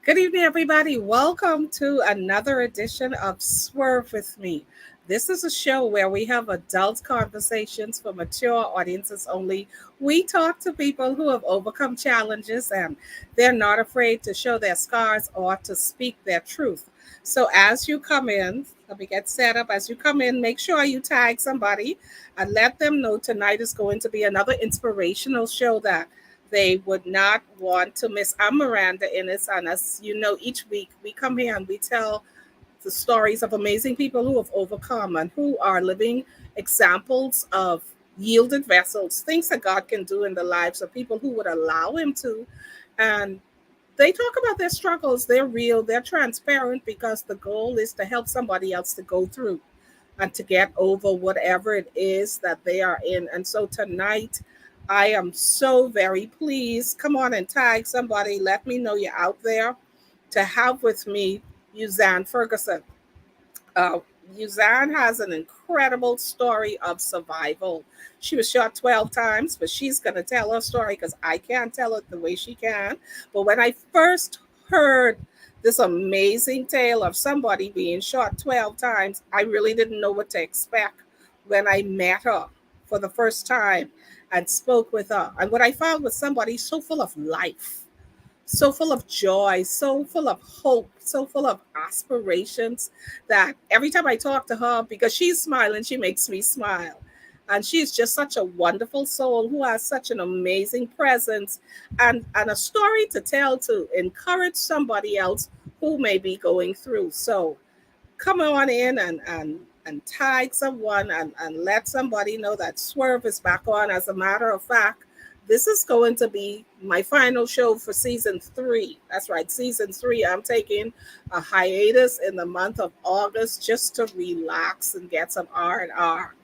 Good evening, everybody. Welcome to another edition of Swerve with me. This is a show where we have adult conversations for mature audiences only. We talk to people who have overcome challenges and they're not afraid to show their scars or to speak their truth. So, as you come in, let me get set up. As you come in, make sure you tag somebody and let them know tonight is going to be another inspirational show that they would not want to miss. I'm Miranda Innes, and as you know, each week we come here and we tell the stories of amazing people who have overcome and who are living examples of yielded vessels, things that God can do in the lives of people who would allow Him to. And they talk about their struggles. They're real, they're transparent because the goal is to help somebody else to go through and to get over whatever it is that they are in. And so tonight, I am so very pleased. Come on and tag somebody. Let me know you're out there to have with me Yuzanne Ferguson. Uh, Yuzanne has an incredible story of survival. She was shot 12 times, but she's going to tell her story because I can't tell it the way she can. But when I first heard this amazing tale of somebody being shot 12 times, I really didn't know what to expect when I met her for the first time and spoke with her. And what I found was somebody so full of life, so full of joy, so full of hope, so full of aspirations that every time I talk to her, because she's smiling, she makes me smile. And she's just such a wonderful soul who has such an amazing presence and a story to tell to encourage somebody else who may be going through. So come on in and tag someone and let somebody know that Swerve is back on. As a matter of fact, this is going to be my final show for season 3. That's right, season 3. I'm taking a hiatus in the month of August just to relax and get some R&R.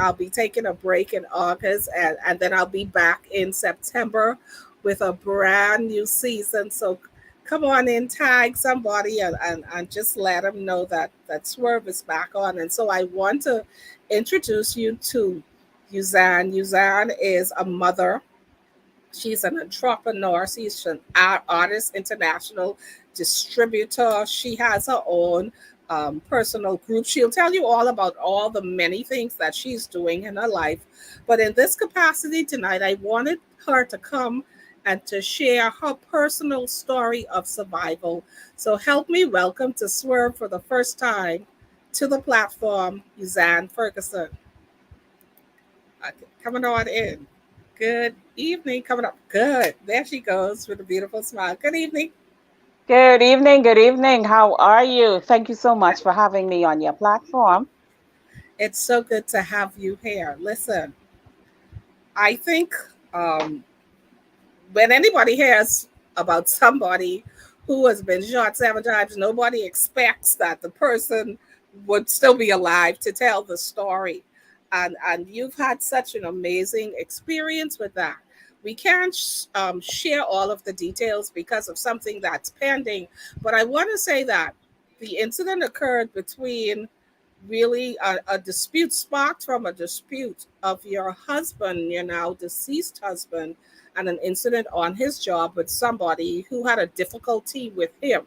I'll be taking a break in August and then I'll be back in September with a brand new season. So come on in, tag somebody and just let them know that Swerve is back on. And so I want to introduce you to Yuzanne. Yuzanne is a mother. She's an entrepreneur. She's an artist, international distributor. She has her own personal group. She'll tell you all about all the many things that she's doing in her life. But in this capacity tonight, I wanted her to come and to share her personal story of survival. So help me welcome to Swerve for the first time to the platform, Yuzanne Ferguson. Coming on in. Good evening. Coming up. Good. There she goes with a beautiful smile. Good evening. Good evening. Good evening. How are you? Thank you so much for having me on your platform. It's so good to have you here. Listen, I think um, when anybody hears about somebody who has been shot 7 times, nobody expects that the person would still be alive to tell the story. And you've had such an amazing experience with that. We can't share all of the details because of something that's pending, but I want to say that the incident occurred between really a dispute sparked from a dispute of your husband, your now deceased husband, and an incident on his job with somebody who had a difficulty with him.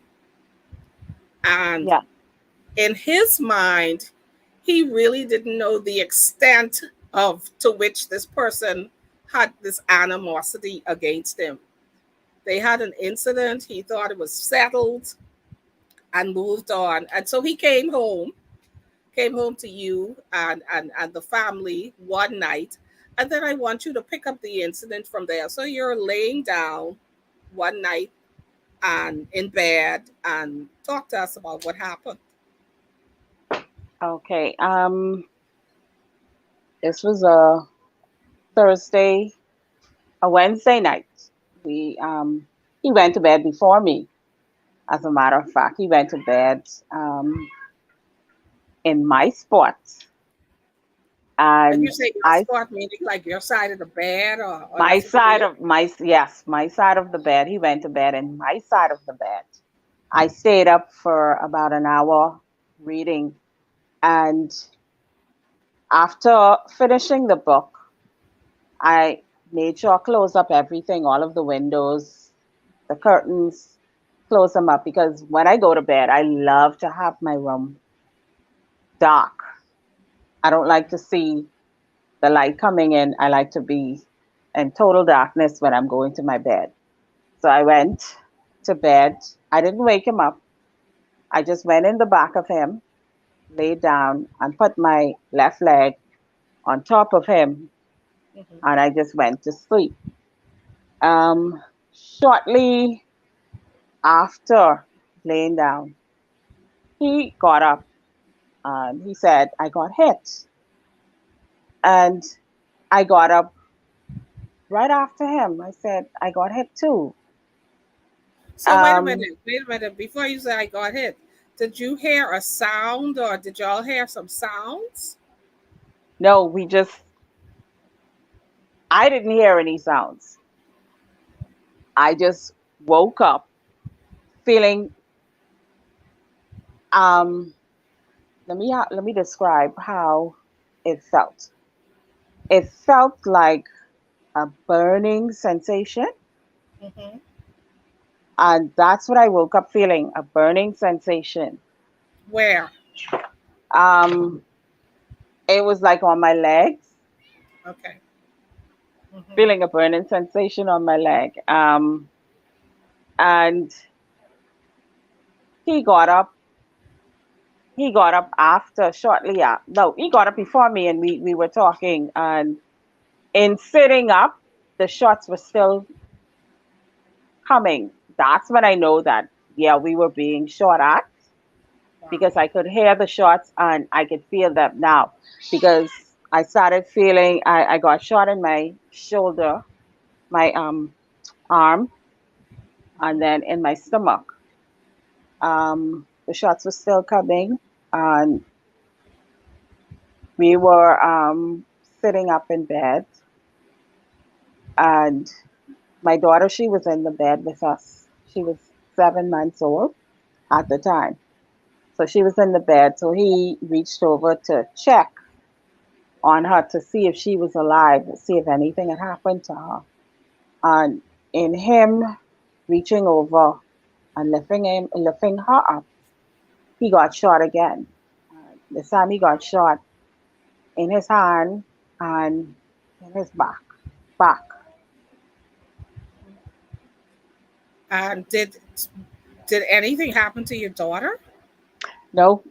And Yeah. in his mind, he really didn't know the extent of to which this person had this animosity against him. They had an incident, he thought it was settled and moved on. And so he came home to you and the family one night. And then I want you to pick up the incident from there. So you're laying down one night and in bed and talk to us about what happened. Okay. This was a Thursday, a Wednesday night. We He went to bed before me. As a matter of fact, he went to bed in my spot, When you and say your I spot, meaning like your side of the bed or my next to side you? of my yes, my side of the bed. He went to bed in my side of the bed. I stayed up for about an hour reading, and after finishing the book, I made sure I closed up everything, all of the windows, the curtains. close them up because when I go to bed, I love to have my room dark. I don't like to see the light coming in. I like to be in total darkness when I'm going to my bed. So I went to bed. I didn't wake him up. I just went in the back of him, laid down, and put my left leg on top of him, Hmm. and I just went to sleep. Shortly after laying down, he got up and he said, I got hit. And I got up right after him. I said, I got hit too. So Um, wait a minute. Before you say I got hit, did you hear a sound or did y'all hear some sounds? no, I didn't hear any sounds. I just woke up feeling, um, let me describe how it felt. It felt like a burning sensation. Hmm. And that's what I woke up feeling, a burning sensation. Where? Um, it was like on my legs, Okay. Hmm. feeling a burning sensation on my leg. And he got up. He got up after, shortly after. No, he got up before me, and we were talking. And in sitting up, the shots were still coming. That's when I know that, yeah, we were being shot at Wow. because I could hear the shots and I could feel them now because I started feeling I got shot in my shoulder, my arm, and then in my stomach. The shots were still coming, and we were sitting up in bed, and my daughter, she was in the bed with us. She was 7 months old at the time. So she was in the bed. So he reached over to check on her to see if she was alive, to see if anything had happened to her. And in him reaching over and lifting her up, he got shot again. This time he got shot in his hand and in his back. And did anything happen to your daughter? No,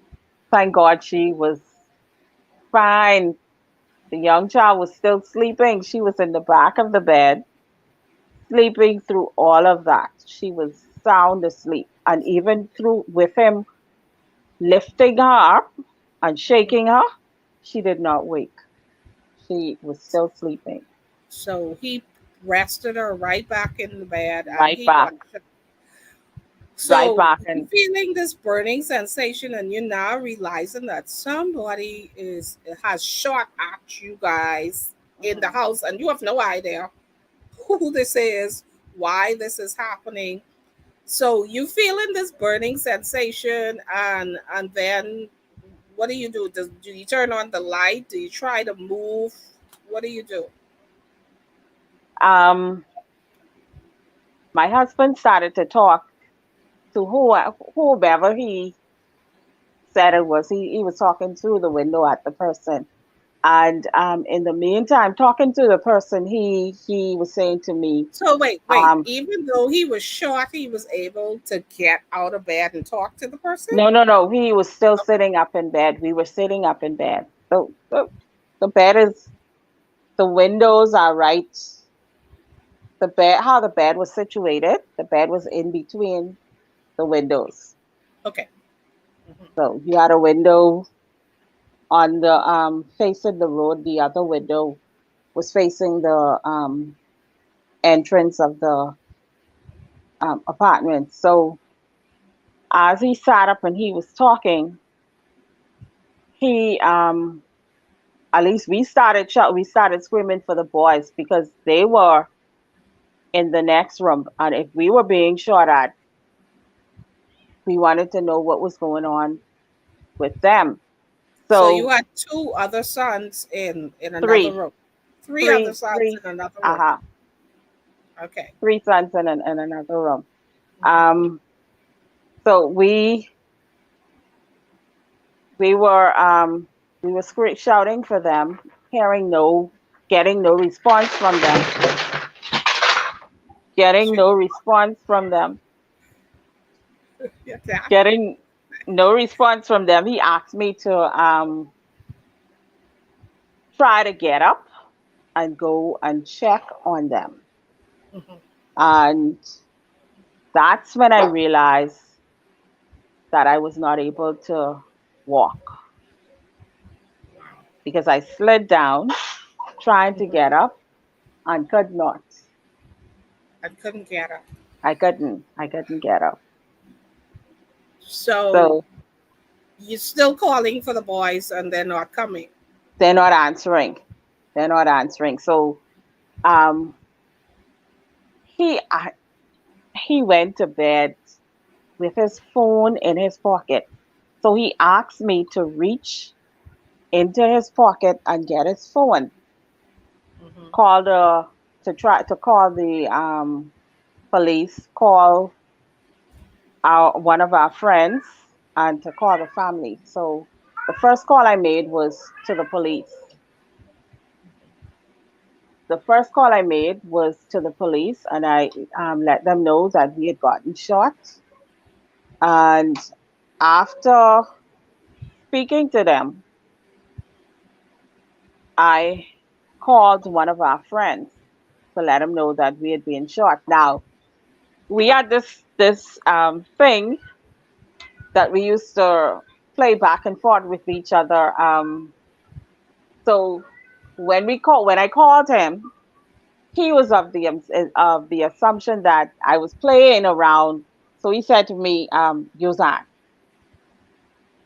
thank God she was fine. The young child was still sleeping. She was in the back of the bed, sleeping through all of that. She was sound asleep. And even through with him lifting her up and shaking her, she did not wake. She was still sleeping. So he rested her right back in the bed and Right he back, got shot. right So back. you And feeling this burning sensation and you're now realizing that somebody is has shot at you guys in the mhm. house and you have no idea who this is, why this is happening. So you feeling this burning sensation and then what do you do? Do you turn on the light? Do you try to move? What do you do? um, my husband started to talk to whoever he said it was. He was talking through the window at the person. And in the meantime, talking to the person, he was saying to me, So wait. um, Even though he was shot, he was able to get out of bed and talk to the person. no, no, no, he was still sitting up in bed. We were sitting up in bed. The bed is, the windows are right. The bed, how the bed was situated, the bed was in between the windows. Okay. Mhm. So you had a window on the facing the road. The other window was facing the entrance of the apartment. So as he sat up and he was talking, he at least we started screaming for the boys because they were in the next room, and if we were being shot at, we wanted to know what was going on with them. So you So had two other sons in another three, room. Three other sons in another room. uh-huh, Okay. three sons in another room. Mhm. Um, So we were shouting for them, hearing no, getting no response from them, getting Shoot. no response from them, Yeah. getting no response from them. He asked me to try to get up and go and check on them. Mhm. And that's when I realized that I was not able to walk because I slid down trying to Mhm. get up and could not. I couldn't get her. I couldn't get up. So So you're still calling for the boys and they're not coming. they're not answering. They're not answering. So um, he uh, he went to bed with his phone in his pocket. So he asked me to reach into his pocket and get his phone, Hmm. call the to try to call the police, call our one of our friends, and to call the family. So the first call I made was to the police. The first call I made was to the police, and I let them know that we had gotten shot. And after speaking to them, I called one of our friends to let him know that we had been shot. Now we had this thing that we used to play back and forth with each other. So when I called him, he was of the assumption that I was playing around. So he said to me, Yuzanne,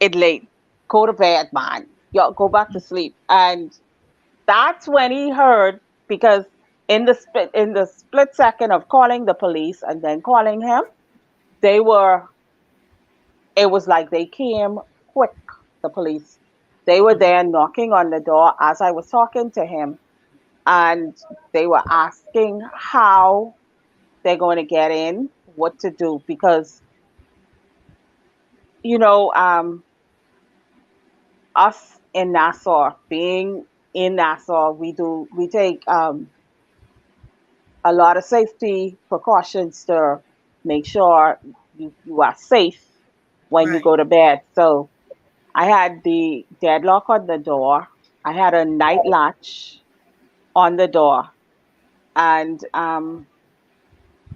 it's late. Go to bed, man. Yo, go back to sleep. And that's when he heard, because in the split second of calling the police and then calling him, they were it was like they came quick, the police. They were Hmm. there knocking on the door as I was talking to him, and they were asking how they're going to get in, what to do, because you know, us in Nassau, being in Nassau, we take a lot of safety precautions to make sure you are safe when you Right. go to bed. So I had the deadlock on the door. I had a night latch on the door, and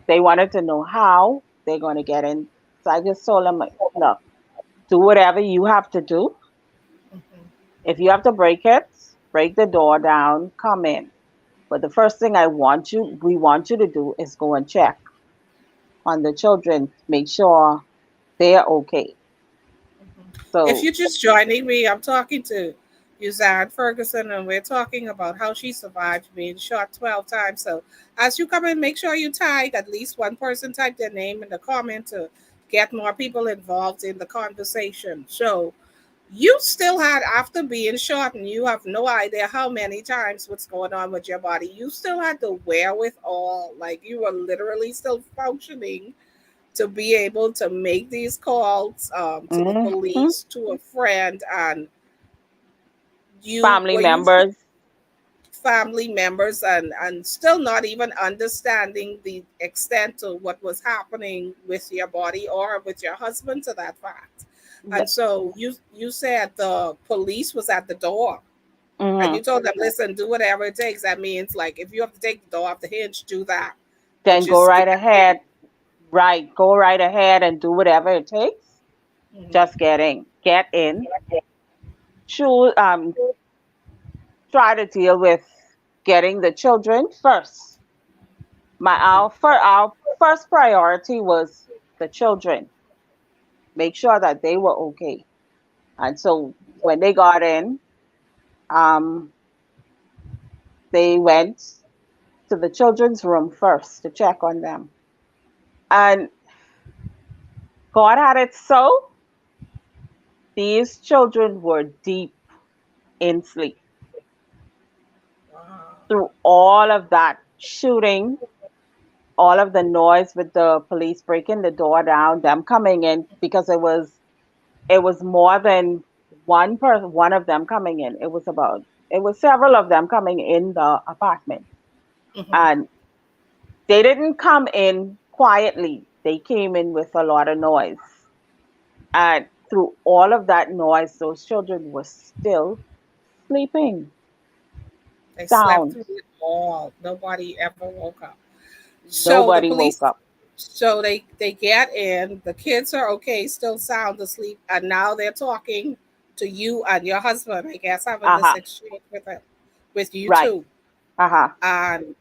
they wanted to know how they're going to get in. So I just told them, like, look, do whatever you have to do. Hmm. If you have to break it, break the door down, come in. But the first thing we want you to do is go and check on the children, make sure they're okay. If So, you're just joining me, I'm talking to Yuzanne Ferguson, and we're talking about how she survived being shot 12 times. So, as you come in, make sure you tag at least one person, type their name in the comment to get more people involved in the conversation. So, you still had, after being shot, and you have no idea how many times what's going on with your body, you still had the wherewithal, like you were literally still functioning to be able to make these calls to the mhm. police, to a friend, and you Family were you members. family members, and still not even understanding the extent of what was happening with your body or with your husband to that fact. And so you said the police was at the door and Mhm. you told them, listen, do whatever it takes. That means like if you have to take the door off the hinge, do that, but Then go just get right ahead. Right, go right ahead and do whatever it takes. in. Just get in. Choose, try to deal with getting the children first. Hmm. Our first priority was the children. Make sure that they were okay. And so when they got in, um, they went to the children's room first to check on them. And God had it so these children were deep in sleep Wow. through all of that shooting, all of the noise with the police breaking the door down, them coming in, because it was more than one person, one of them coming in. It was several of them coming in the apartment. Hmm. And they didn't come in quietly. They came in with a lot of noise. And through all of that noise, those children were still sleeping, They slept sound. through it all. Nobody ever woke up. So the Nobody woke police, up. so they get in. The kids are okay, still sound asleep, and now they're talking to you and your husband. I guess having this Uh-huh. exchange with him, with you Right. two, Uh-huh. and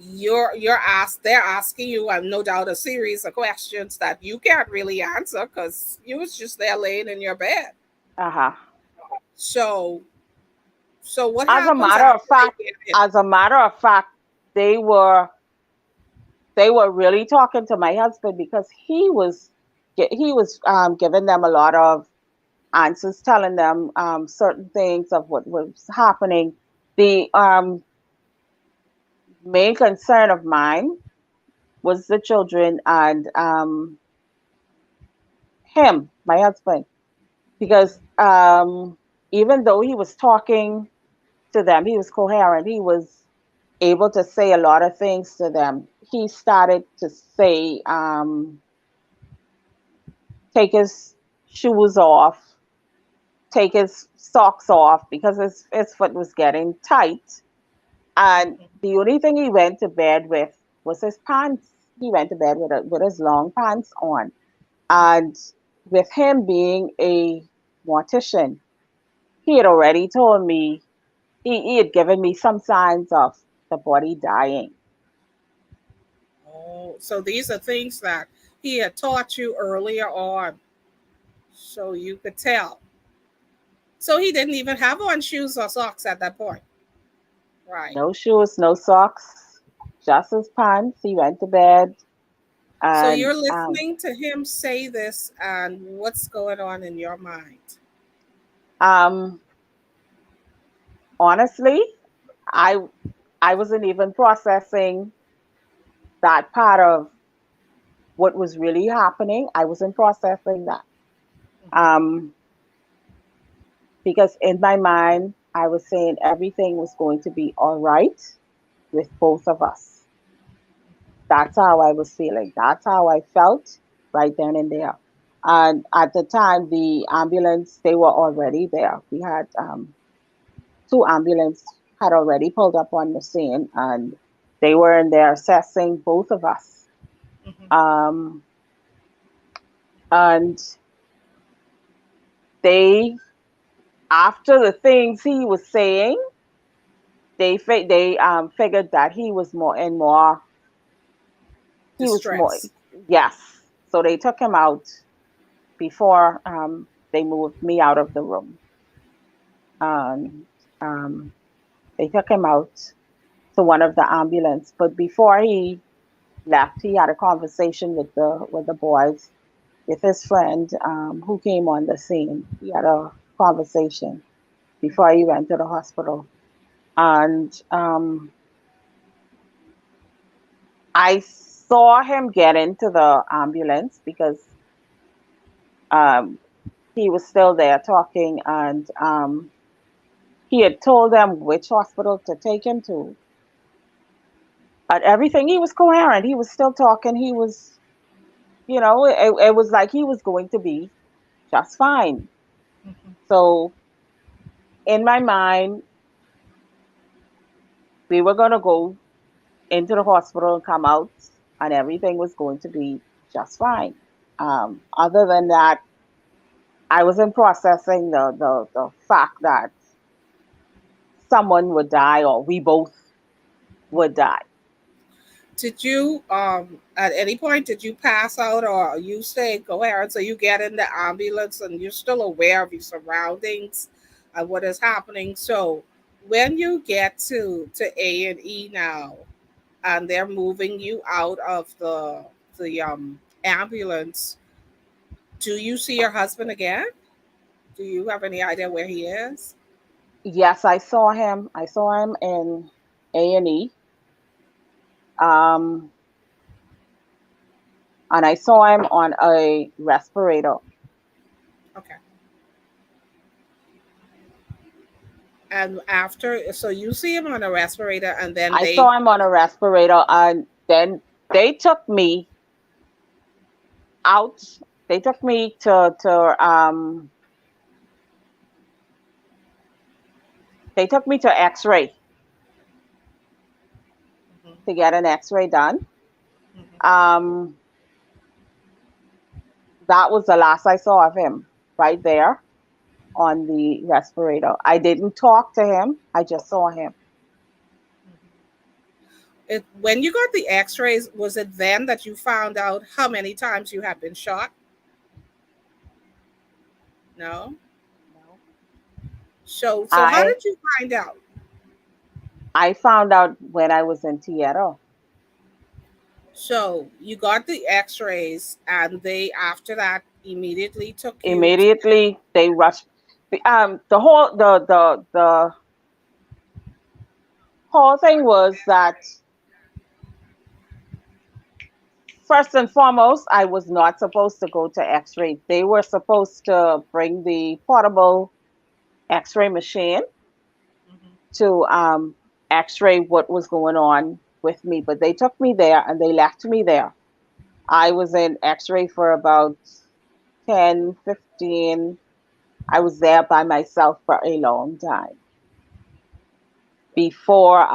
you're asked. They're asking you, and no doubt, a series of questions that you can't really answer because you was just there laying in your bed. Uh-huh. So what As a happens matter of after they fact, get in? as a matter of fact, they were they were really talking to my husband because he was giving them a lot of answers, telling them certain things of what was happening. The main concern of mine was the children and him, my husband, because even though he was talking to them, he was coherent. He was able to say a lot of things to them. He started to say, take his shoes off, take his socks off because his foot was getting tight. And the only thing he went to bed with was his pants. He went to bed with his long pants on. And with him being a mortician, he had already told me, he had given me some signs of the body dying. Oh, so these are things that he had taught you earlier on, so you could tell. So he didn't even have on shoes or socks at that point, right? No shoes, no socks, just his pants. He went to bed. So And you're listening to him say this, and what's going on in your mind? um, honestly, I I wasn't even processing that part of what was really happening. I wasn't processing that. Um, because in my mind, I was saying everything was going to be all right with both of us. That's how I was feeling. That's how I felt right then and there. And at the time, the ambulance, they were already there. We had two ambulance had already pulled up on the scene, and they were in there assessing both of us. Hmm. Um, and they, after the things he was saying, they figured that he was more, Distress. yes. So they took him out before they moved me out of the room. And um, they took him out to one of the ambulance. But before he left, he had a conversation with the boys, with his friend who came on the scene. He had a conversation before he went to the hospital. And I saw him get into the ambulance because um, he was still there talking, and he had told them which hospital to take him to. And everything, he was coherent. He was still talking. He was, it was like he was going to be just fine. Hmm. So in my mind, we were going to go into the hospital and come out, and everything was going to be just fine. Other than that, I wasn't processing the fact that someone would die or we both would die. Did you at any point did you pass out or you stay coherent? So you get in the ambulance and you're still aware of your surroundings and what is happening. So when you get to A&E now and they're moving you out of the ambulance, do you see your husband again? Do you have any idea where he is? Yes, I saw him. I saw him in A&E. Um, and I saw him on a respirator. Okay. And after, so you see him on a respirator, and then I saw they, him on a respirator, and then they took me out. They took me to X-ray Mhm, to get an X-ray done. mhm. Um, that was the last I saw of him, right there on the respirator. I didn't talk to him. I just saw him. When you got the X-rays, was it then that you found out how many times you had been shot? No. No. So how I did you find out? I found out when I was in theater. So you got the X-rays, and they after that immediately took you to. Immediately they rushed. The whole thing was that first and foremost, I was not supposed to go to X-ray. They were supposed to bring the portable X-ray machine Mhm. to X-ray what was going on with me, but they took me there and they left me there. I was in X-ray for about 10, 15. I was there by myself for a long time before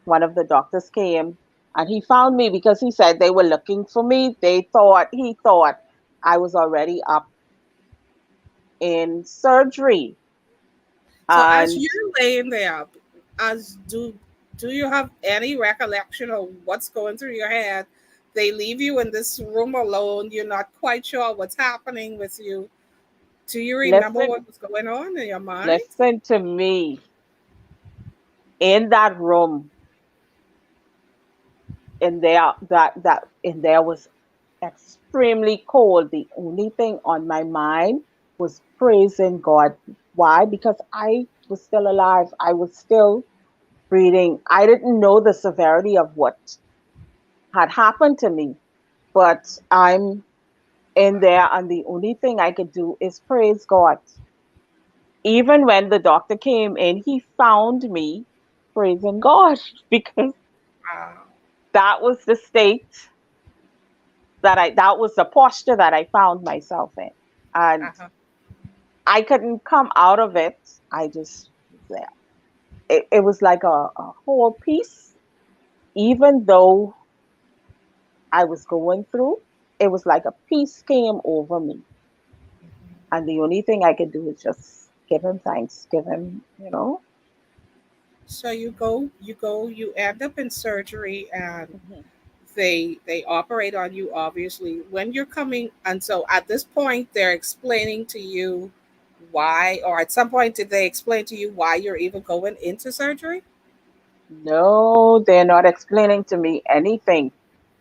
one of the doctors came and he found me because he said they were looking for me. He thought I was already up in surgery. So as And you're laying there, as do you have any recollection of what's going through your head? They leave you in this room alone. You're not quite sure what's happening with you. Do you remember listen, what was going on in your mind? listen to me. In that room, in there was extremely cold. The only thing on my mind was praising God. Why? Because I was still alive. I was still breathing. I didn't know the severity of what had happened to me, but I'm in there, and the only thing I could do is praise God. Even when the doctor came in, he found me praising God because Wow. that was the state that was the posture that I found myself in. And Uh-huh. I couldn't come out of it. I just was there. It was like a whole piece, even though I was going through, it was like a peace came over me. And the only thing I could do is just give him thanks, give him. So you end up in surgery, and Mhm. they operate on you obviously when you're coming, and so at this point they're explaining to you why, or at some point did they explain to you why you're even going into surgery? No, they're not explaining to me anything.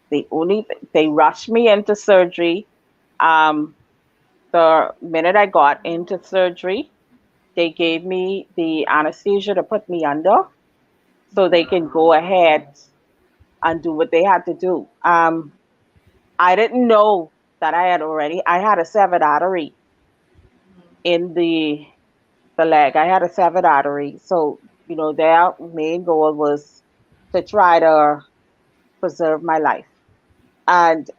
They rushed me into surgery. Um, the minute I got into surgery, they gave me the anesthesia to put me under so they can go ahead and do what they had to do. I didn't know that I had a severed artery in the leg. I had a severed artery. So, their main goal was to try to preserve my life. And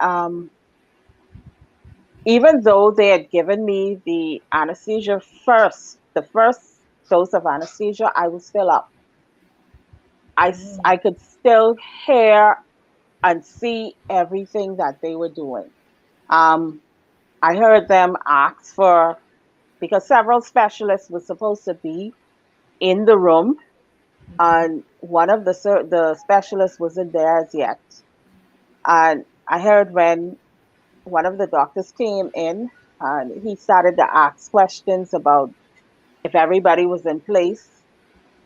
even though they had given me the anesthesia first, the first dose of anesthesia, I was still up. I could still hear and see everything that they were doing. Um, I heard them ask for, because several specialists were supposed to be in the room, and one of the specialists wasn't there as yet. And I heard when one of the doctors came in, and he started to ask questions about if everybody was in place.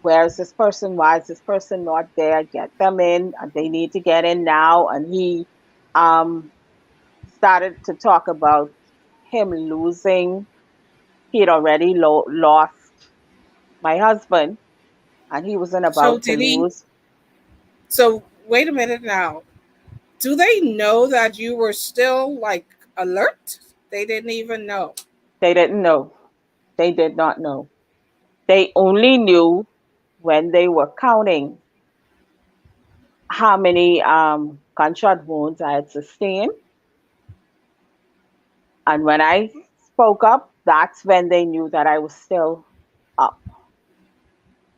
Where is this person? Why is this person not there? Get them in. They need to get in now. And he um, started to talk about him losing. He had already lost my husband, and he wasn't So about to did he, lose. so wait a minute now, Do they know that you were still like alert? They didn't even know. They didn't know. They did not know. They only knew when they were counting how many gunshot wounds I had sustained. And when I spoke up, that's when they knew that I was still up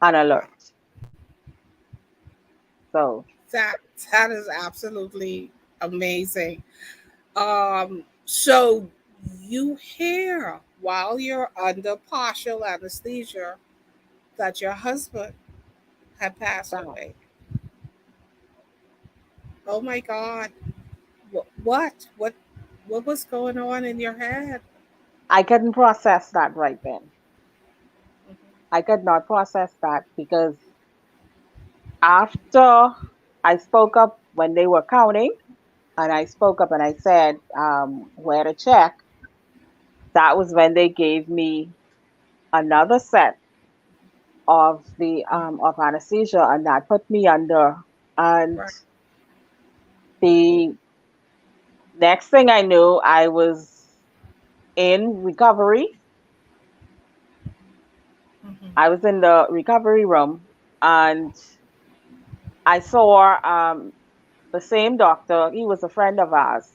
on Wow. alert. So, That that is absolutely amazing. So you hear while you're under partial anesthesia that your husband had passed uh, away. Oh my God. What? What was going on in your head? I couldn't process that right then. Mhm. I could not process that because after I spoke up when they were counting, and I spoke up and I said, where to check, that was when they gave me another set of the of anesthesia, and that put me under. And Right. the next thing I knew, I was in recovery. Hmm. I was in the recovery room, and I saw the same doctor. He was a friend of ours.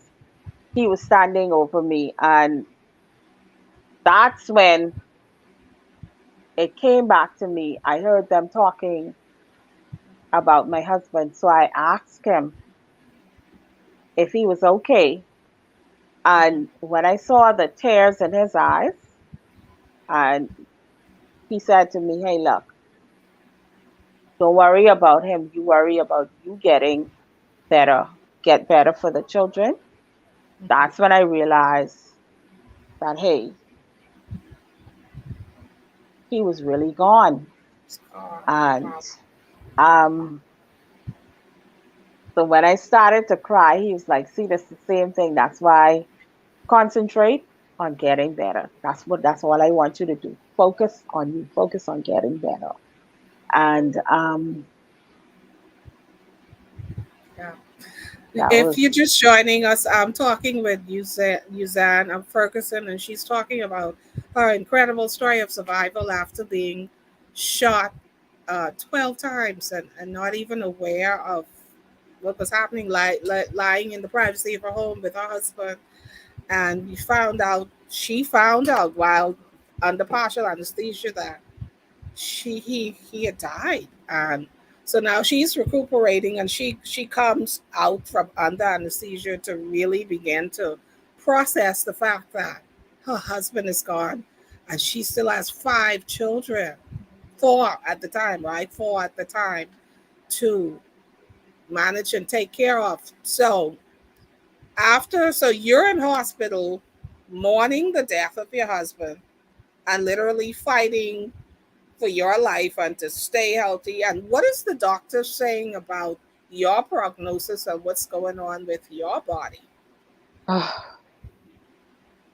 He was standing over me, and that's when it came back to me. I heard them talking about my husband, so I asked him if he was okay. Hmm. And when I saw the tears in his eyes, and he said to me, "Hey, look, don't worry about him. You worry about you getting better, get better for the children." That's Hmm. when I realized that, hey, he was really gone. Scar. And Wow. um, so when I started to cry, he was like, "See, that's the same thing. That's why concentrate on getting better. That's all I want you to do. Focus on you. Focus on getting better." And Yeah. that If you're was just joining us, I'm talking with Yuzanne Ferguson, and she's talking about her incredible story of survival after being shot 12 times and not even aware of what was happening, lying in the privacy of her home with her husband. And she found out while under partial anesthesia that he had died. And so now she's recuperating, and she comes out from under anesthesia to really begin to process the fact that her husband is gone, and she still has 5 children, 4 at the time, right? 4 at the time, to manage and take care of. So so you're in hospital mourning the death of your husband and literally fighting for your life and to stay healthy. And what is the doctor saying about your prognosis and what's going on with your body?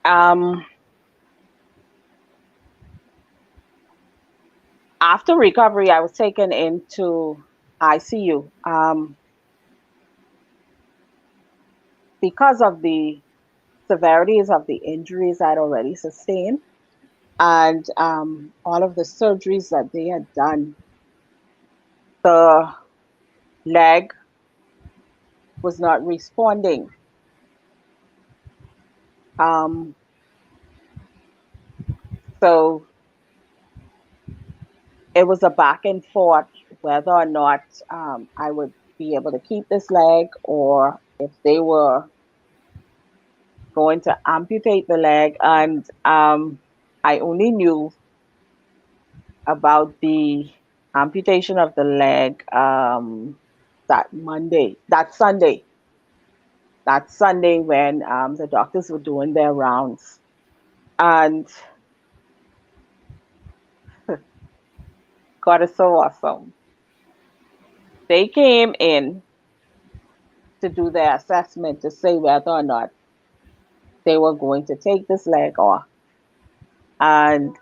um, after recovery, I was taken into ICU because of the severities of the injuries I'd already sustained, and all of the surgeries that they had done. The leg was not responding. Um, so it was a back and forth whether or not I would be able to keep this leg, or if they were going to amputate the leg. And I only knew about the amputation of the leg that Sunday when the doctors were doing their rounds. And God is so awesome. They came in to do their assessment to say whether or not they were going to take this leg off. And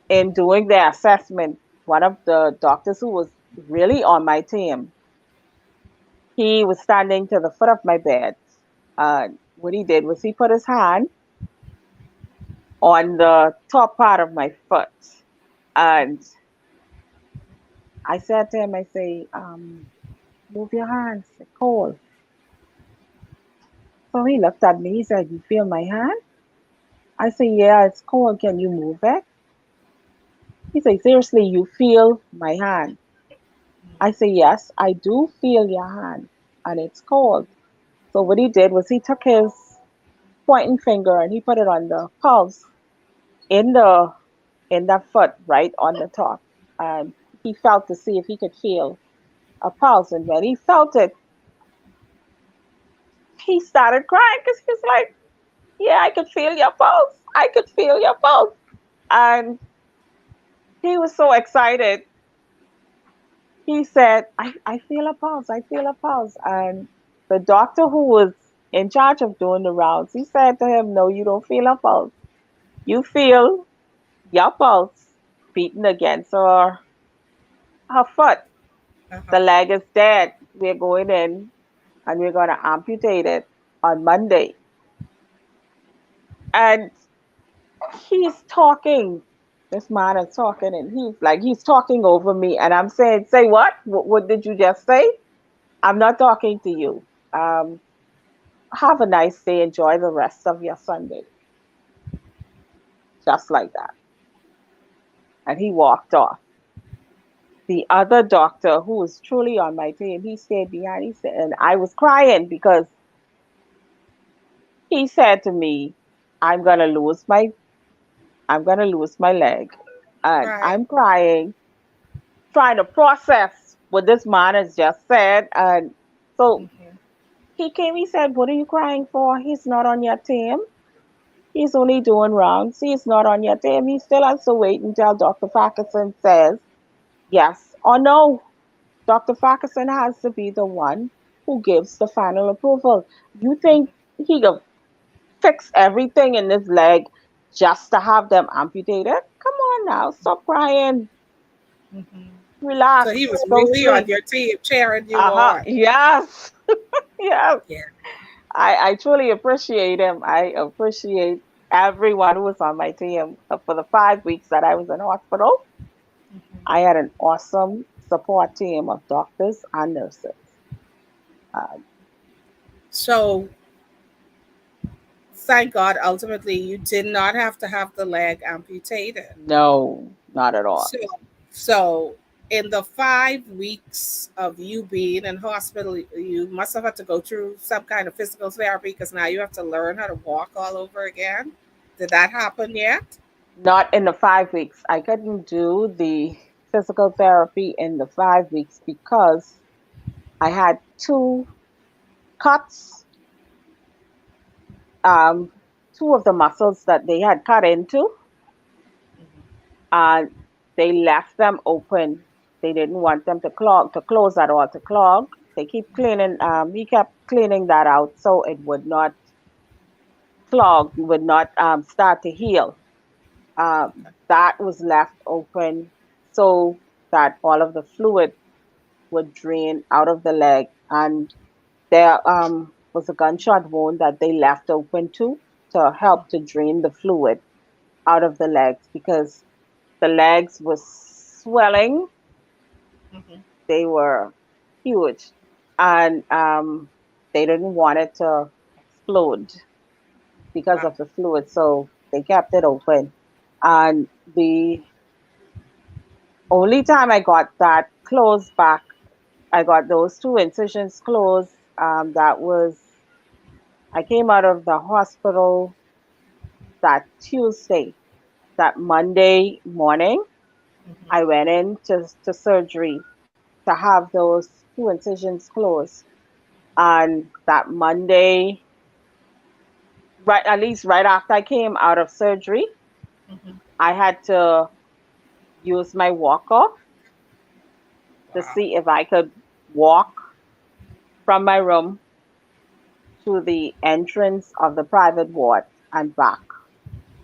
in doing their assessment, one of the doctors who was really on my team He was standing to the foot of my bed. What he did was he put his hand on the top part of my foot. And I said to him, I say, move your hands, it's cold. So he looked at me, he said, you feel my hand? I said, yeah, it's cold, can you move it? He said, seriously, you feel my hand? I said, yes, I do feel your hand, and it's cold. So what he did was he took his pointing finger and he put it on the pulse in the foot right on the top. And he felt to see if he could feel a pulse. And when he felt it, he started crying because he was like, yeah, I could feel your pulse. I could feel your pulse. And he was so excited. He said, I feel a pulse. I feel a pulse. And the doctor who was in charge of doing the rounds, he said to him, no, you don't feel a pulse. You feel your pulse beating against her foot. The Uh-huh. leg is dead. We're going in and we're going to amputate it on Monday. And he's talking. This man is talking, and he's talking over me. And I'm saying, say what? What did you just say? I'm not talking to you. Um, have a nice day. Enjoy the rest of your Sunday. Just like that. And he walked off. The other doctor, who was truly on my team, he stayed behind. He said, and I was crying because he said to me, I'm gonna lose my I'm gonna lose my leg. And Right. I'm crying, trying to process what this man has just said. And so Hmm. he came, he said, what are you crying for? He's not on your team. He's only doing rounds. He's not on your team. He still has to wait until Dr. Ferguson says yes or no. Dr. Ferguson has to be the one who gives the final approval. You think he could fix everything in his leg just to have them amputated? Come on now, stop crying. Hmm. So he Relax, was go really on sleep. your team, cheering you Uh-huh. on. Yes. Yes. Yeah. I truly appreciate him. I appreciate everyone who was on my team for the 5 weeks that I was in hospital. I Hmm. had an awesome support team of doctors and nurses. Uh, So thank God, ultimately, you did not have to have the leg amputated. no, not at all. So, so in the 5 weeks of you being in hospital, you must have had to go through some kind of physical therapy because now you have to learn how to walk all over again. Did that happen yet? Not in the 5 weeks. I couldn't do the physical therapy in the 5 weeks because I had two cuts, um, two of the muscles that they had cut into, and they left them open. They didn't want them to close at all, to clog. They keep cleaning, he kept cleaning that out so it would not clog, would not start to heal. That was left open so that all of the fluid would drain out of the leg. And there was a gunshot wound that they left open too to help to drain the fluid out of the legs because the legs were swelling. Hmm. They were huge. And they didn't want it to explode because Wow. of the fluid. So they kept it open. And the only time I got that closed back, I got those two incisions closed. That was, I came out of the hospital that Tuesday. That Monday morning, Hmm. I went in to surgery to have those two incisions closed. And that Monday, right, at least right after I came out of surgery, Hmm. I had to use my walker to Wow. see if I could walk from my room to the entrance of the private ward and back.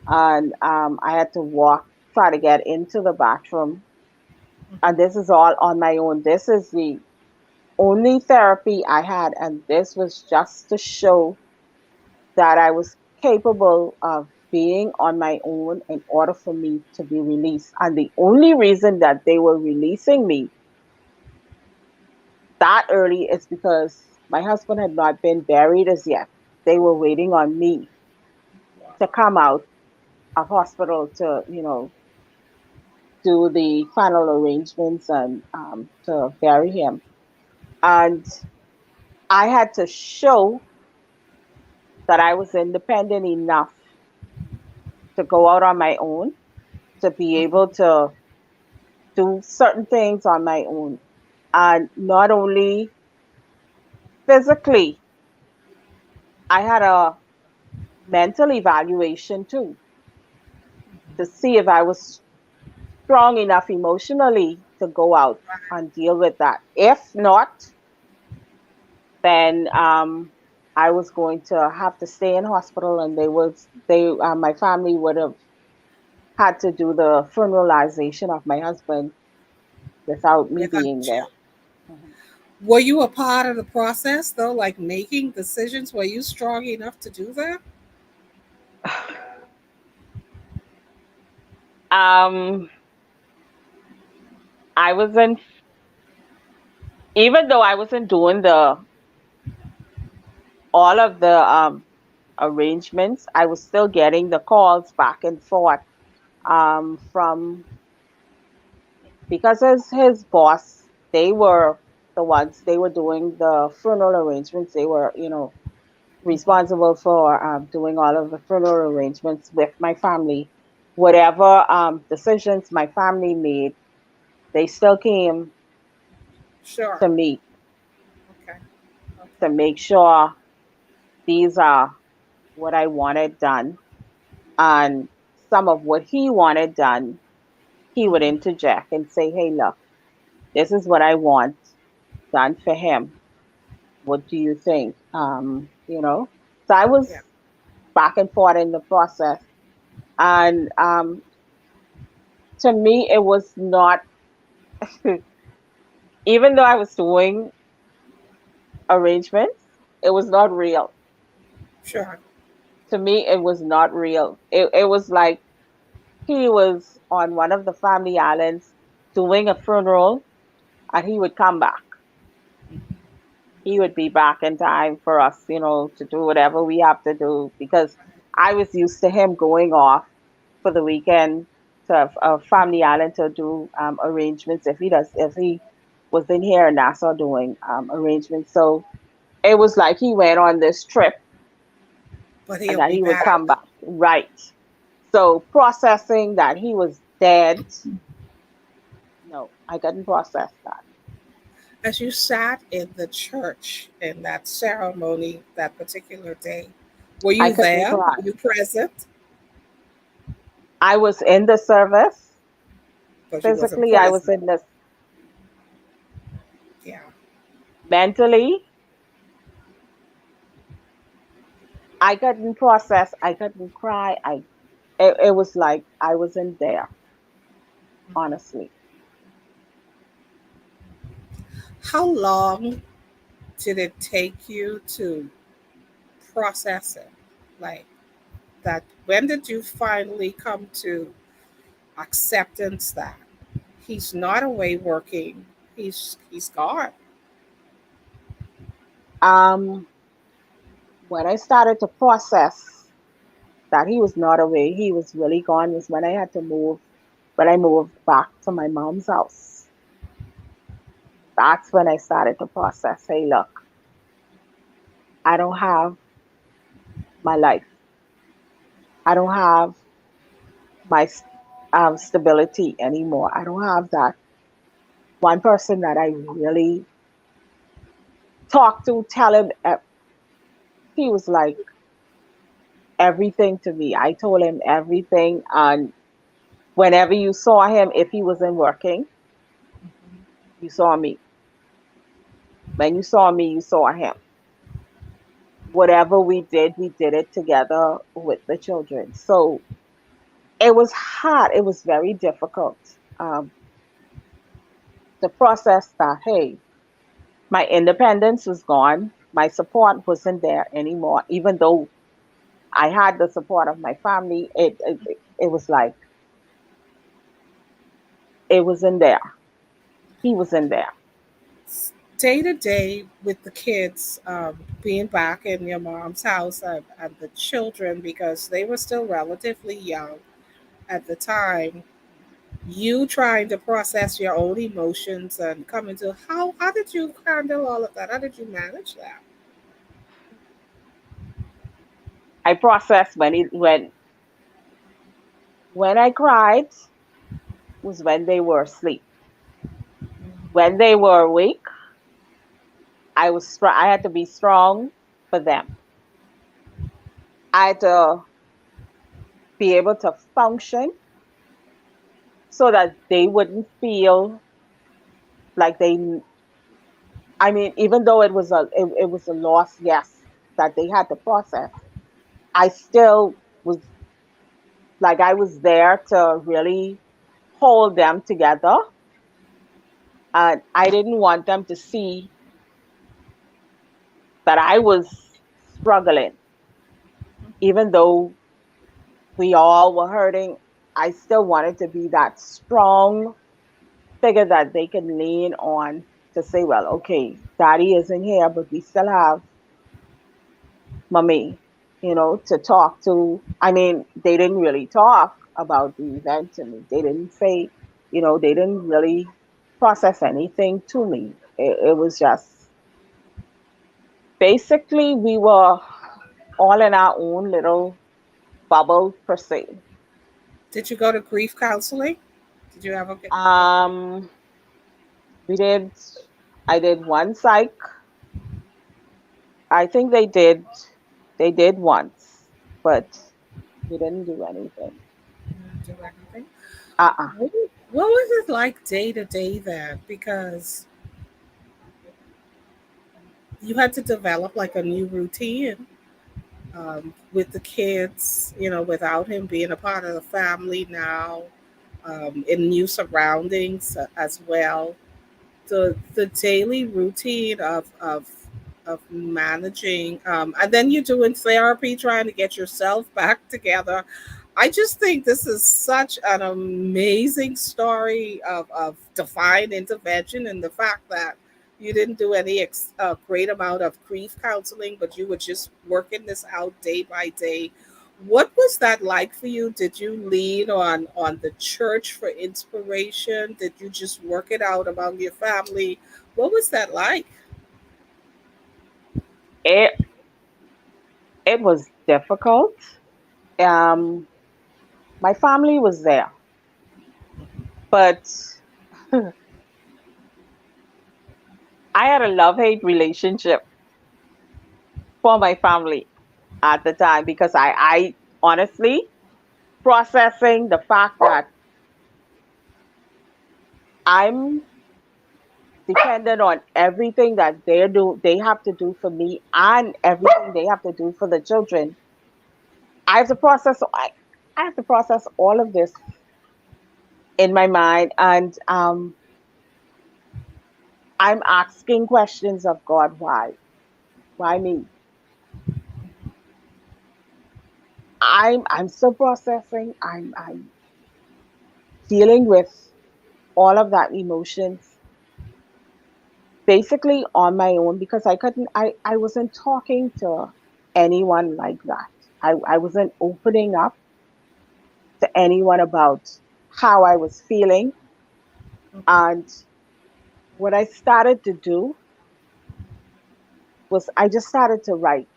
And I had to walk, try to get into the bathroom. And Hmm. this is all on my own. This is the only therapy I had, and this was just to show that I was capable of being on my own in order for me to be released. And the only reason that they were releasing me that early is because my husband had not been buried as yet. They were waiting on me Wow. to come out of hospital to, do the final arrangements and to bury him. And I had to show that I was independent enough to go out on my own, to be able to do certain things on my own. And not only physically, I had a mental evaluation too to see if I was strong enough emotionally to go out and deal with that. If not, then I was going to have to stay in hospital, and my family would have had to do the funeralization of my husband without me Without being you. there. Mhm. Were you a part of the process though, like making decisions? Were you strong enough to do that? Um, I wasn't, even though I wasn't doing the all of the arrangements, I was still getting the calls back and forth from, because his boss, they were the ones, they were doing the funeral arrangements. They were, responsible for doing all of the funeral arrangements with my family. Whatever decisions my family made, they still came Sure. to me Okay. to Okay. make sure these are what I wanted done. And some of what he wanted done, he would interject and say, hey, look, this is what I want done for him. What do you think? So I was Yeah. back and forth in the process. And to me, it was not, even though I was doing arrangements, it was not real. Sure. To me, it was not real. It was like he was on one of the family islands doing a funeral, and he would come back. He would be back in time for us, to do whatever we have to do, because I was used to him going off for the weekend to a family island to do arrangements if he was in here in Nassau doing arrangements. So it was like he went on this trip But and he'll that be he would back. come back. Right. So processing that he was dead, no, I couldn't process that. As you sat in the church in that ceremony that particular day, were I you couldn't there? cry. Were you present? I was in the service. But you wasn't Physically, I was present. in this. Yeah. Mentally, I couldn't process. I couldn't cry. It was like I wasn't there, honestly. How long did it take you to process it? Like that, when did you finally come to acceptance that he's not away working, he's gone? Um, when I started to process that he was not away, he was really gone, was when I had to move. When I moved back to my mom's house, that's when I started to process. Hey, look, I don't have my life. I don't have my stability anymore. I don't have that one person that I really talk to, tell him. He was like everything to me. I told him everything. And whenever you saw him, if he wasn't working, you saw me. When you saw me, you saw him. Whatever we did it together with the children. So it was hard. It was very difficult um, to process that. Hey, My independence was gone. My support wasn't there anymore. Even though I had the support of my family, it was like it wasn't there. He wasn't there. Day to day with the kids, being back in your mom's house, and the children, because they were still relatively young at the time, you trying to process your own emotions and come into how did you handle all of that? How did you manage that? I processed when I cried was when they were asleep. When they were awake, I had to be strong for them. I had to be able to function so that they wouldn't feel like they. I mean, even though it was a loss, yes, that they had to process. I still was like I was there to really hold them together, and I didn't want them to see that I was struggling, even though we all were hurting. I still wanted to be that strong figure that they can lean on to say, well, okay, daddy isn't here, but we still have mommy, to talk to. I mean, they didn't really talk about the event to me. They didn't say, they didn't really process anything to me. It was just basically we were all in our own little bubble per se. Did you go to grief counseling? Did you ever get Um, we did. I did one psych. I think they did once, but we didn't do anything. do anything? Uh-uh. What was it like day to day then? Because you had to develop like a new routine, with the kids, without him being a part of the family now, in new surroundings, as well. The daily routine of managing, and then you're doing therapy, trying to get yourself back together. I just think this is such an amazing story of divine intervention, and the fact that you didn't do any great amount of grief counseling, but you were just working this out day by day. What was that like for you? Did you lean on the church for inspiration? Did you just work it out among your family? What was that like? It it was difficult. Um, my family was there, but I had a love-hate relationship for my family at the time because I honestly processing the fact that I'm dependent on everything that they have to do for me and everything they have to do for the children. I have to I have to process all of this in my mind, and I'm asking questions of God. Why me? I'm still processing. I'm dealing with all of that emotions basically on my own because I wasn't talking to anyone like that. I wasn't opening up to anyone about how I was feeling. And what I started to do was I just started to write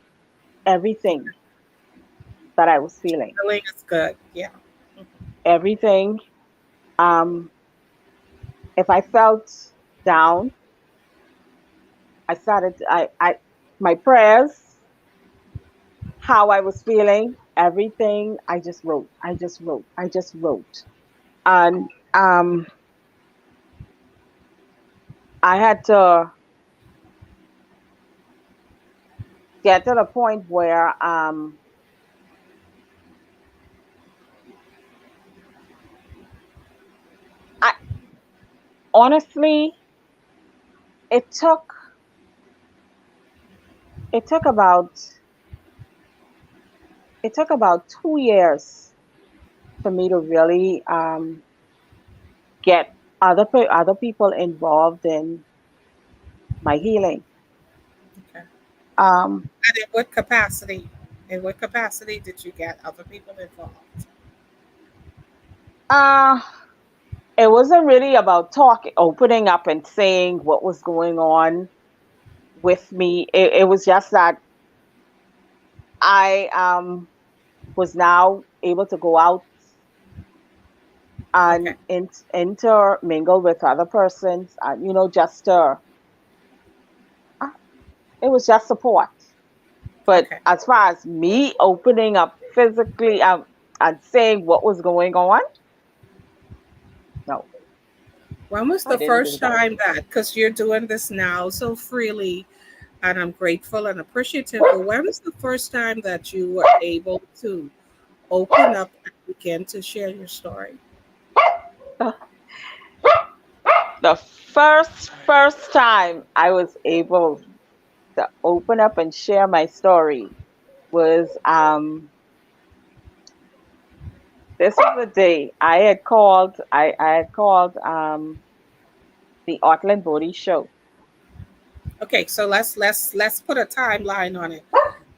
everything that I was feeling. Feeling is good. Yeah. Everything. Um, if I felt down, I my prayers, how I was feeling, everything. I just wrote. I just wrote. I just wrote, and I had to get to the point where I honestly it took. it took about it took about 2 years for me to really get other people involved in my healing. Okay. Um, And in what capacity? In what capacity did you get other people involved? uh, it wasn't really about talking, opening up and saying what was going on with me. It was just that I was now able to go out Okay. and intermingle with other persons, and just uh, it was just support. But Okay. as far as me opening up physically and saying what was going on, no, When was I the didn't do first that. time that, because you're doing this now so freely, and I'm grateful and appreciative, but when was the first time that you were able to open up and begin to share your story? The first time I was able to open up and share my story was this was the day I had called the Auckland Body Show. Okay, so let's put a timeline on it.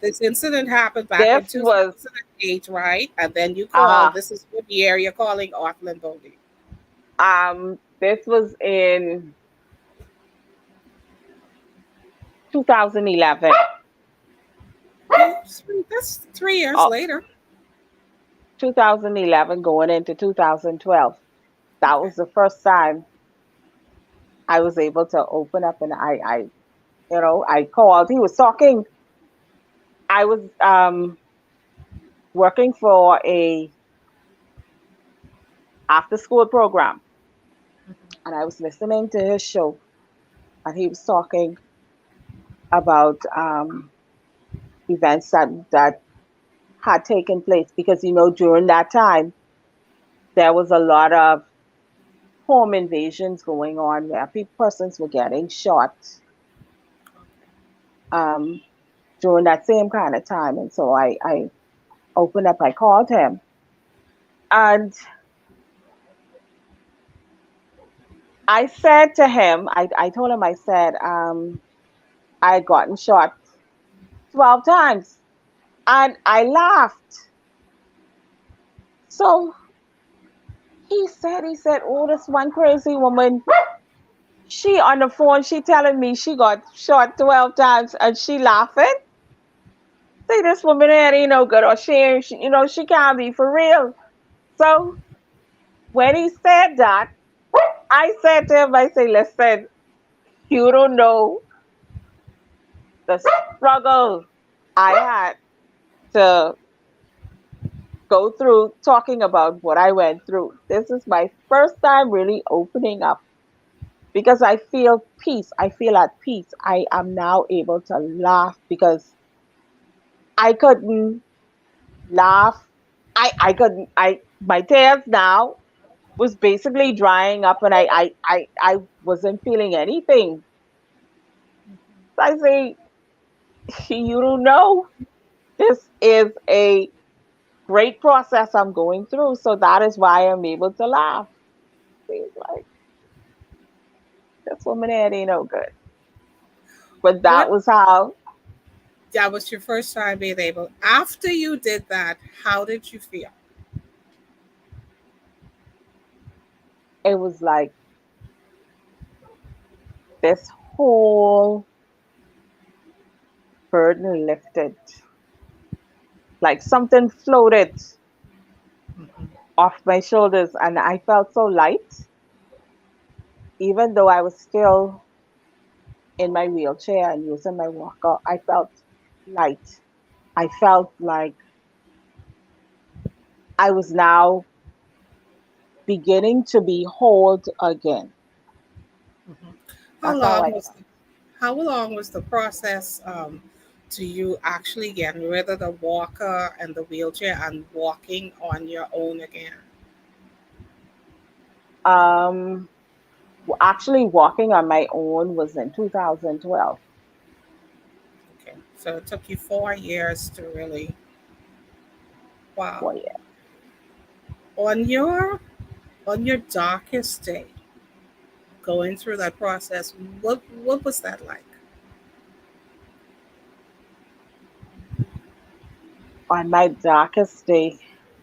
This incident happened back in This was 2008, right? And then you called. uh This is what year you're calling Auckland Bodie. this was in 2011. Okay, that's 3 years uh, later. 2011 going into 2012. That Okay, was the first time I was able to open up, and I called. He was talking. I was working for a after school program, and I was listening to his show, and he was talking about events that had taken place, because during that time there was a lot of home invasions going on where persons were getting shot um, during that same kind of time. And so I opened up, I called him, and I said to him, I told him, I said, I had gotten shot 12 times. And I laughed. So he said, oh, this one crazy woman, she on the phone, she telling me she got shot 12 times and she laughing. Say, this woman ain't no good, or she can't be for real. So when he said that, I said to him, I say, listen, you don't know the struggle I had to go through talking about what I went through. This is my first time really opening up, because I feel peace. I feel at peace. I am now able to laugh because I couldn't laugh. I couldn't, my tears now was basically drying up, and I wasn't feeling anything. I say, you don't know. This is a great process I'm going through. So that is why I'm able to laugh. He's like, this woman ain't no good. But that what? was how That was your first time being able. After you did that, how did you feel? it was like this whole burden lifted, like something floated off my shoulders, and I felt so light, even though I was still in my wheelchair and using my walker. I felt light. I felt like I was now beginning to be whole again. Mhm. How That's how long I was felt. how long was the process to you actually getting rid of the walker and the wheelchair and walking on your own again? Um, Actually, walking on my own was in 2012. Okay, So it took you 4 years to really, wow. for you. On your on your darkest day, going through that process, what was that like? On my darkest day,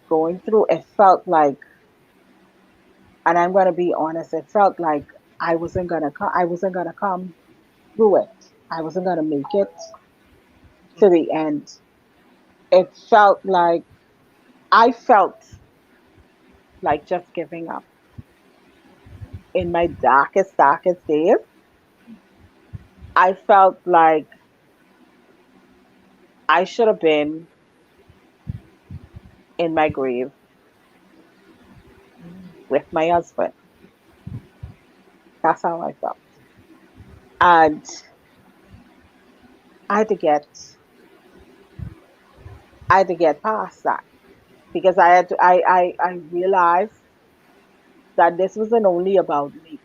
going through, it felt like, and I'm gonna be honest, it felt like I wasn't gonna come through it. I wasn't gonna make it to the end. It felt like I felt like just giving up. In my darkest days, I felt like I should have been in my grave with my husband. That's how I felt. And I had to get I had to get past that because I realized that this wasn't only about me.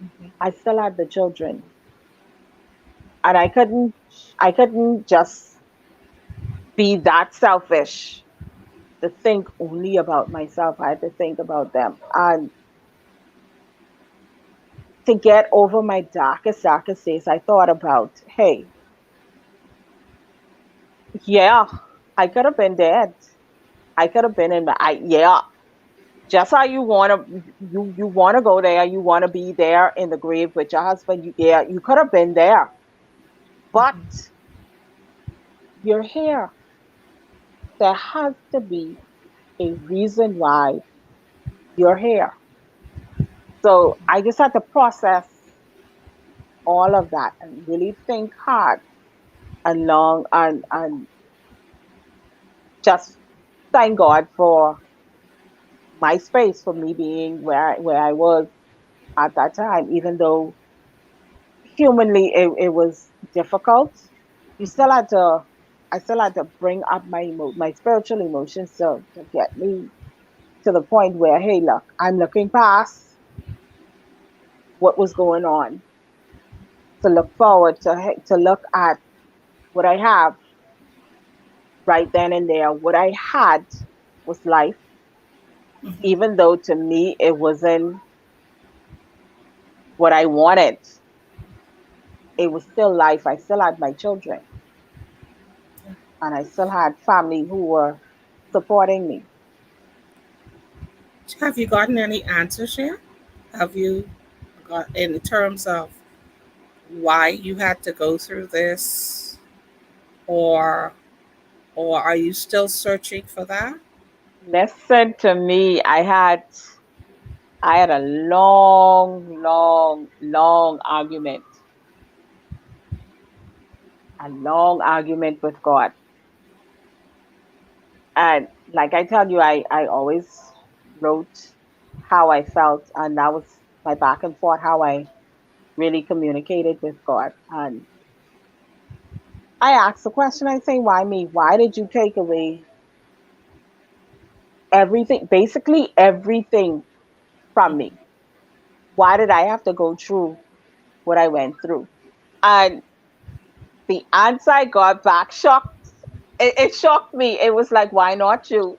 Mm-hmm. I still had the children, and I couldn't just be that selfish to think only about myself. I had to think about them. And to get over my darkest days, I thought about, hey, yeah, I could have been dead. I could have been in my, yeah, just how you wanna go there, you wanna be there in the grave with your husband. Yeah, you could have been there, but Mm-hmm. you're here. There has to be a reason why you're here. So I just had to process all of that and really think hard and long and just thank God for my space, for me being where I was at that time, even though humanly it was difficult. You still had to I still had to bring up my spiritual emotions to get me to the point where, hey, look, I'm looking past what was going on to look forward to look at what I have right then and there. What I had was life, Mm-hmm. even though to me it wasn't what I wanted. It was still life. I still had my children, and I still had family who were supporting me. Have you gotten any answers yet? Have you got in terms of why you had to go through this, or or are you still searching for that? Listen to me. I had a long argument with God. And like I tell you, I always wrote how I felt, and that was my back and forth, how I really communicated with God. And I asked the question, I say, why me? Why did you take away everything, basically everything from me? Why did I have to go through what I went through? And the answer I got back shocked. It shocked me. It was like, why not you?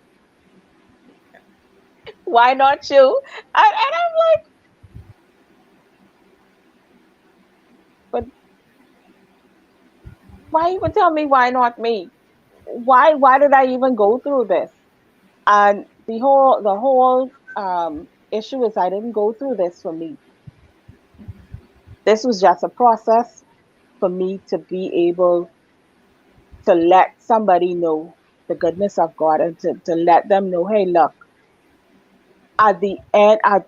Why not you? And I'm like, but why even tell me why not me? Why did I even go through this? And the whole issue is I didn't go through this for me. This was just a process for me to be able to let somebody know the goodness of God, and to let them know, hey, look, at the end, at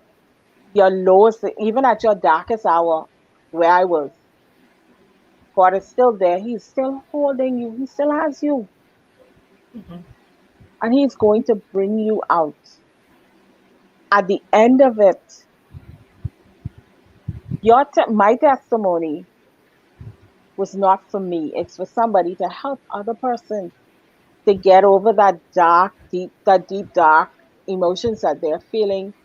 your lowest, even at your darkest hour, where I was, God is still there. He's still holding you. He still has you. Mm-hmm. And He's going to bring you out. At the end of it, my testimony was not for me. It's for somebody to help other person to get over that deep, dark emotions that they're feeling,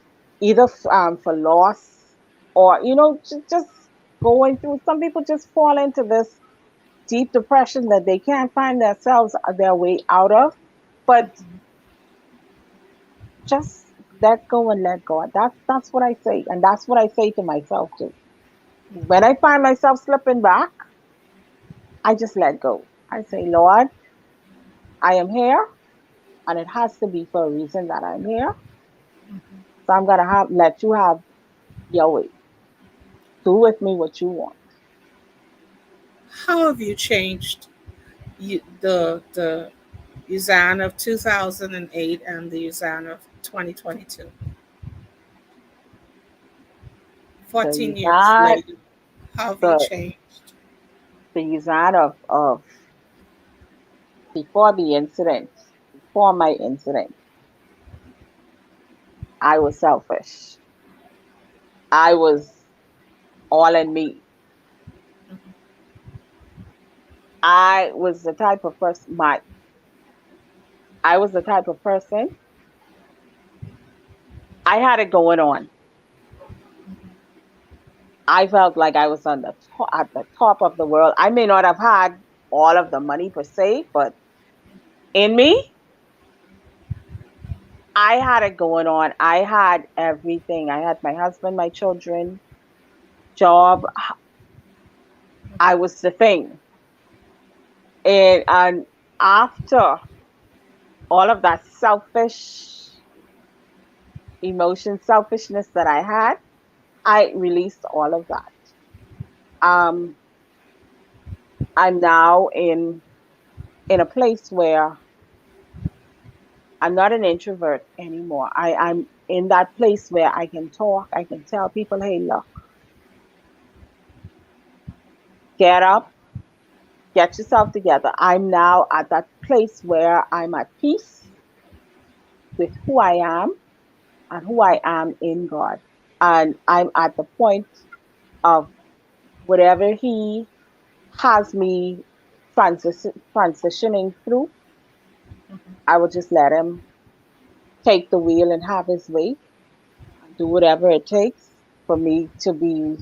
either for loss or, just going through. Some people just fall into this deep depression that they can't find themselves their way out of. But just let go and let God. That's what I say, and that's what I say to myself too. When I find myself slipping back, I just let go. I say, Lord, I am here, and it has to be for a reason that I'm here. So I'm gonna have let you have your way. Do with me what you want. How have you changed the Yuzanne of 2008 and the Yuzanne of 2022? The 14 years Yuzanne, later, how have you the changed? the Yuzanne of before the incident, before my incident, I was selfish. I was all in me. I was the type of person my I was the type of person I had it going on. I felt like I was on the at the top of the world. I may not have had all of the money per se, but in me, I had it going on. I had everything. I had my husband, my children, job. I was the thing. And after all of that selfish emotion, selfishness that I had, I released all of that. Um, I'm now in a place where I'm not an introvert anymore. I'm in that place where I can talk, I can tell people, hey, look, get up, get yourself together. I'm now at that place where I'm at peace with who I am and who I am in God. And I'm at the point of whatever He has me transitioning through, I will just let Him take the wheel and have His way and do whatever it takes for me to be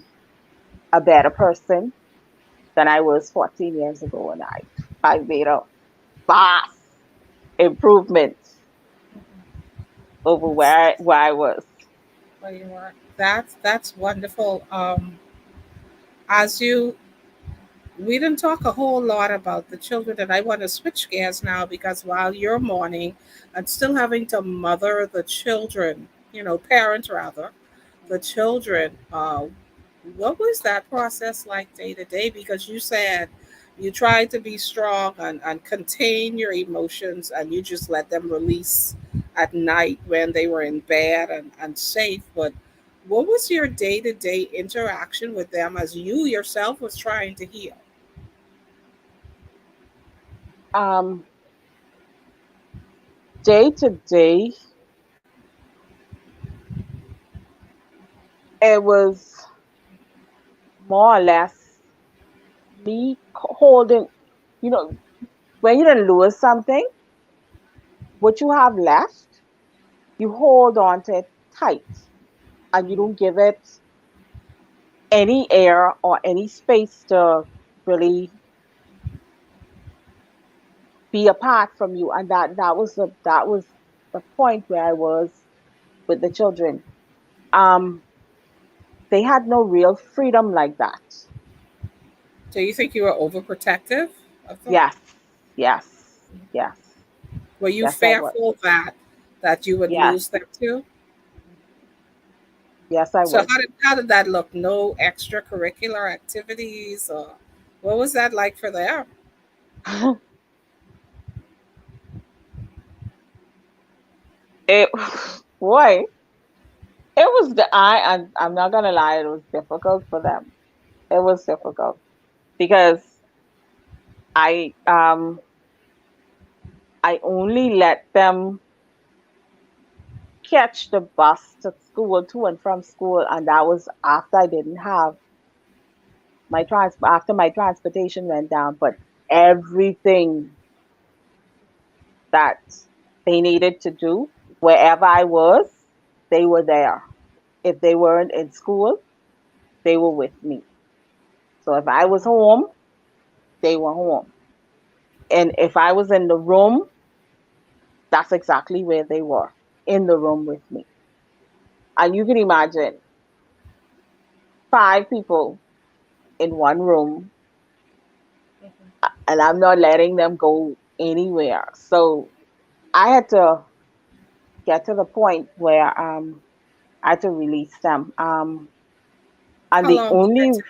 a better person than I was 14 years ago. And I made a vast improvement over That's where I was. where you are. That's wonderful. As you We didn't talk a whole lot about the children, and I want to switch gears now because while you're mourning and still having to mother the children, parent rather, the children, what was that process like day to day? Because you said you tried to be strong and contain your emotions and you just let them release at night when they were in bed and safe. But what was your day to day interaction with them as you yourself was trying to heal? Um, Day to day, it was more or less me holding, you know, when you done lose something, what you have left, you hold on to it tight and you don't give it any air or any space to really be apart from you. And that was the point where I was with the children. Um, they had no real freedom like that. Do you think you were overprotective of them? Yes, yes, yes, Were you yes, I was. fearful that you would Yes, lose them too? yes, I So was. how did that look? No extracurricular activities, or what was that like for them? It, boy, it was I'm not gonna lie, it was difficult for them. It was difficult because I um I only let them catch the bus to and from school, and that was after I didn't have after my transportation went down. But everything that they needed to do, wherever I was, they were there. If they weren't in school, they were with me. So if I was home, they were home. And if I was in the room, that's exactly where they were, in the room with me. And you can imagine five people in one room, Mhm. and I'm not letting them go anywhere. So I had to get to the point where I had to release them. And How the long did that only, take?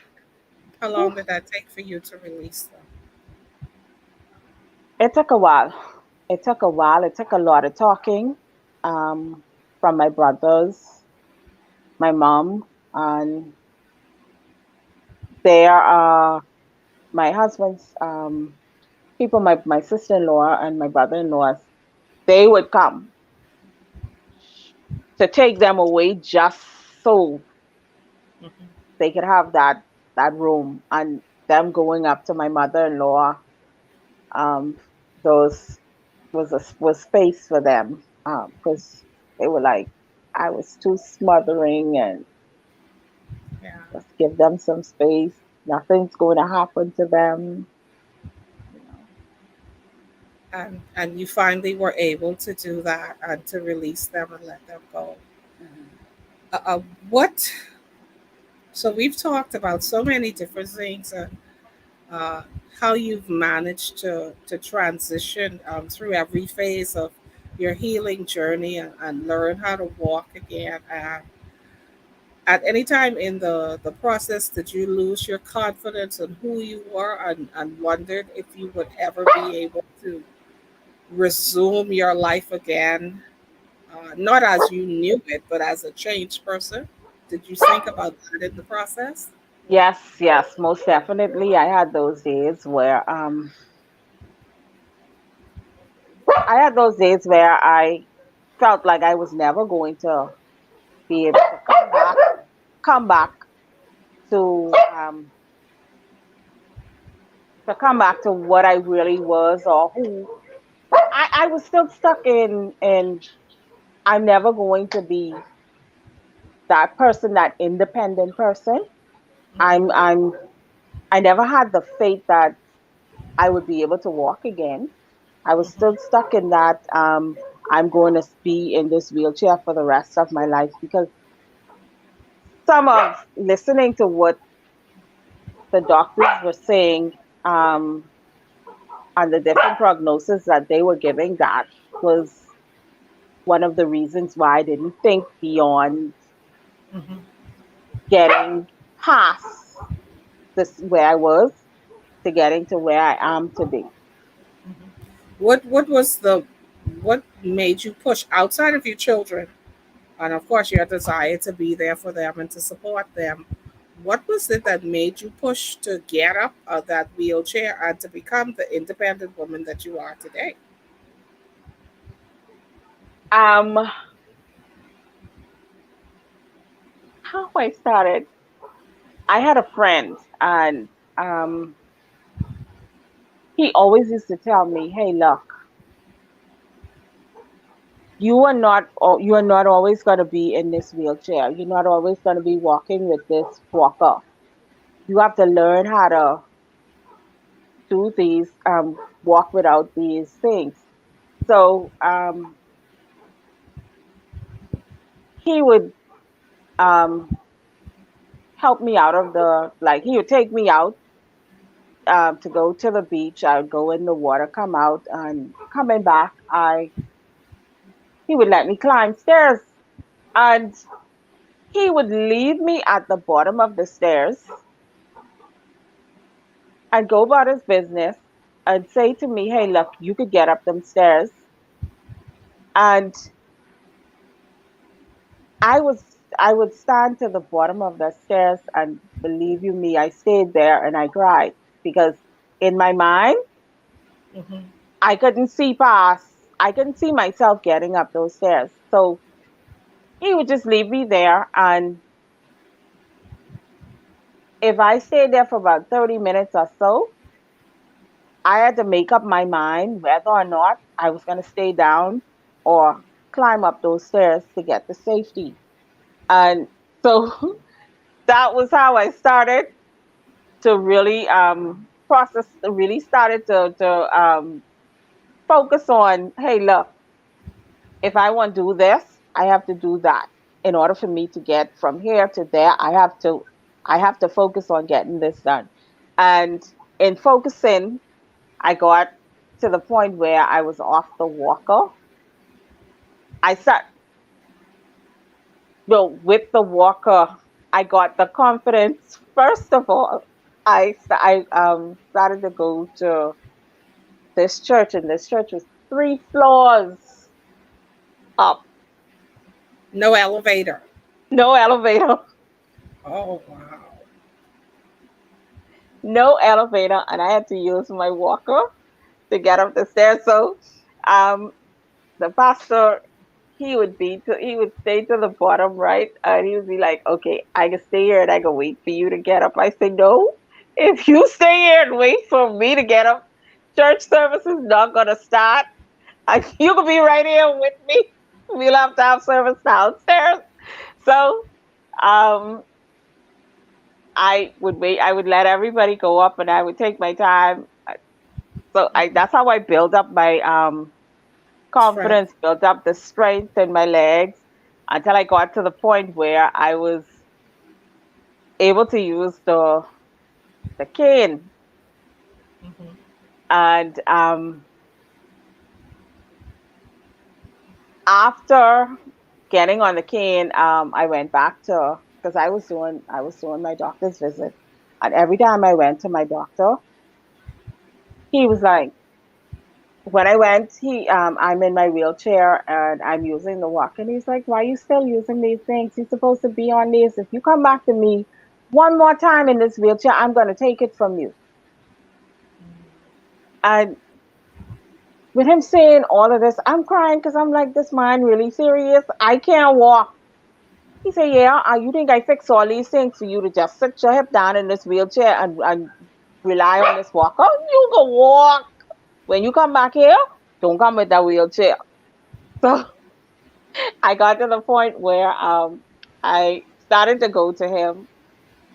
How long whew, did that take for you to release them? it took a while. It took a while. It took a lot of talking um, from my brothers, my mom, and there are my husband's people, my sister-in-law and my brother-in-law. They would come to take them away just so Mhm. they could have that room, and them going up to my mother-in-law, um those was space for them, because they were like, I was too smothering, and Yeah. just give them some space, nothing's going to happen to them, you know. And you finally were able to do that and to release them and let them go. Mhm. What? So we've talked about so many different things. Uh, how you've managed to transition through every phase of your healing journey and learn how to walk again. And at any time in the process, did you lose your confidence in who you were and wondered if you would ever be able to resume your life again, not as you knew it, but as a changed person? Did you think about that in the process? Yes, yes, most definitely. I had those days where I felt like I was never going to be able to come back to what I really was, or who I was still stuck in I'm never going to be that person, that independent person. I'm Hmm. I'm I never had the faith that I would be able to walk again. I was Hmm. still stuck in that I'm going to be in this wheelchair for the rest of my life, because some of listening to what the doctors were saying, um, and the different prognosis that they were giving, that was one of the reasons why I didn't think beyond Hmm. getting past this where I was to getting to where I am today. Hmm. What was the what made you push outside of your children, and of course your desire to be there for them and to support them? What was it that made you push to get up out of that wheelchair and to become the independent woman that you are today? Um, how I started, I had a friend, and he always used to tell me, "Hey, look, you are not always going to be in this wheelchair. You're not always going to be walking with this walker. You have to learn how to do these, walk without these things." So he would um, help me out of the, like, he would take me out to go to the beach. I would go in the water, come out, and coming back, I he would let me climb stairs, and he would leave me at the bottom of the stairs and go about his business and say to me, "Hey, look, you could get up them stairs." And I would stand to the bottom of the stairs, and believe you me, I stayed there and I cried, because in my mind Hmm. I couldn't see past. I couldn't see myself getting up those stairs. So he would just leave me there, and if I stayed there for about 30 minutes or so, I had to make up my mind whether or not I was going to stay down or climb up those stairs to get the safety. And so that was how I started to really process really started to focus on, hey, look, if I want to do this, I have to do that. In order for me to get from here to there, I have to focus on getting this done. And in focusing, I got to the point where I was off the walker. I sat well with the walker. I got the confidence. First of all, I started to go to this church, and this church was 3 floors up, No elevator. no elevator, Oh, wow. no elevator, and I had to use my walker to get up the stairs. So, um, the pastor, he would stay to the bottom right, and he would be like, "Okay, I can stay here and I can wait for you to get up." I say, "No, if you stay here and wait for me to get up, church service is not gonna start. You can be right here with me. We'll have to have service downstairs." So, um, I would wait. I would let everybody go up, and I would take my time. So I Mhm. that's how I build up my Strength. confidence, built up the strength in my legs until I got to the point where I was able to use the cane. Mhm. And after getting on the cane, I went back to because I was doing my doctor's visit, and every time I went to my doctor, he was like, when I went, I'm in my wheelchair and I'm using the walk, and he's like, "Why are you still using these things? You're supposed to be on these. If you come back to me one more time in this wheelchair, I'm gonna take it from you." And with him saying all of this, I'm crying because I'm like, "This man really serious? I can't walk." He said, "Yeah, you think I fix all these things for you to just sit your hip down in this wheelchair and rely on this walker? You can walk. When you come back here, don't come with that wheelchair." So I got to the point where I started to go to him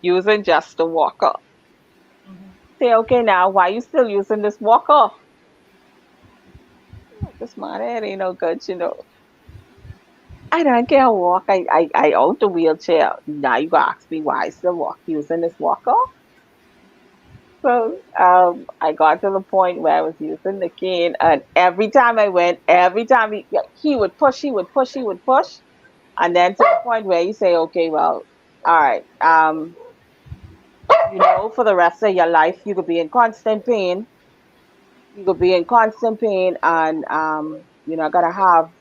using just a walker. Mhm. Say, "Okay, now why you still using this walker?" I'm like, "This man, it ain't no good. I don't care walk. I own the wheelchair. Now you gotta ask me why I still walk using this walker." So I got to the point where I was using the cane, and every time I went, every time he would push, he would push, he would push, and then to the point where you say, "Okay, well, all right, for the rest of your life, you could be in constant pain. You could be in constant pain, and you're not gonna have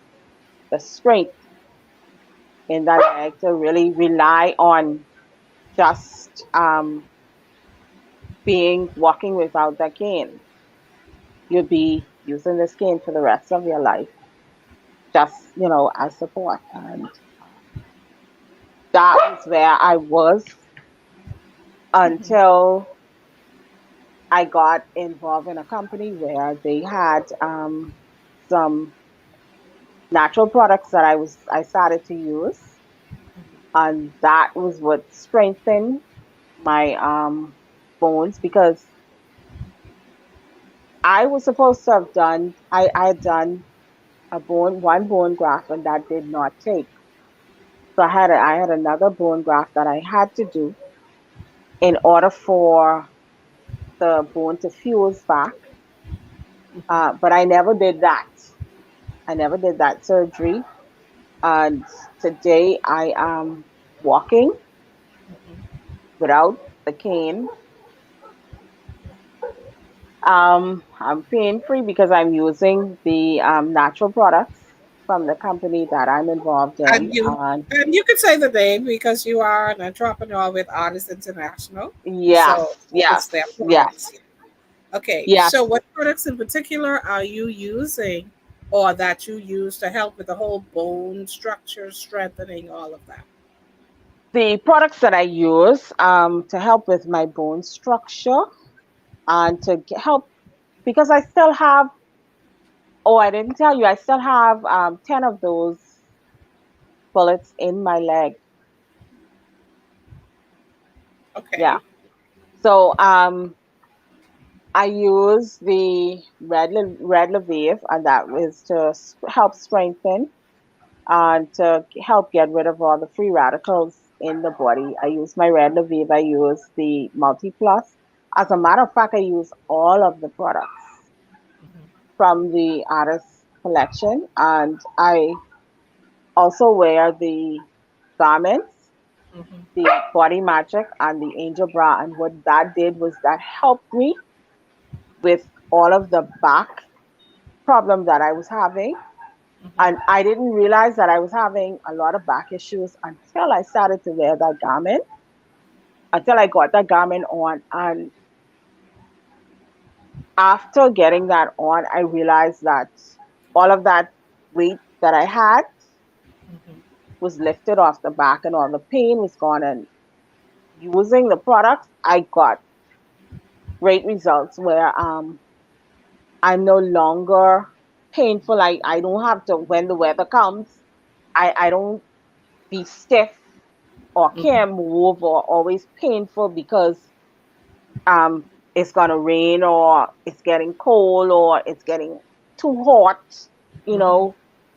the strength in that leg to really rely on just being walking without that cane. You'll be using this cane for the rest of your life, just as support." And that was where I was Mhm. until I got involved in a company where they had some natural products that I started to use, and that was what strengthened my bones, because I was supposed to have done I had done a one bone graft, and that did not take. So I had another bone graft that I had to do in order for the bone to fuse back. But I never did that. I never did that surgery. And today I am walking without the cane. I'm pain free because I'm using the natural products from the company that I'm involved in. And you could say the name because you are an entrepreneur with Artists International. So Yes, it's their yes, products. yes, Okay. So yes. what products in particular are you using or that you use to help with the whole bone structure strengthening, all of that? The products that I use to help with my bone structure and to help, because I still have, oh, I didn't tell you, I still have 10 of those bullets in my leg. Yeah. Okay. So I use the red Lviv, and that is to help strengthen and to help get rid of all the free radicals in the body. I use my red Lviv. I use the Multi Plus. As a matter of fact, I use all of the products from the artist collection, and I also wear the garments, Hmm. the body magic, and the angel bra. And what that did was that helped me with all of the back problem that I was having. And Hmm. I didn't realize that I was having a lot of back issues until I started to wear that garment, until I got that garment on. And after getting that on, I realized that all of that weight that I had Hmm. was lifted off the back and all the pain was gone. And using the products, I got great results where I'm no longer painful. I don't have to, when the weather comes, I don't be stiff or Hmm. can't move or always painful because it's gonna rain or it's getting cold or it's getting too hot, you Hmm. know,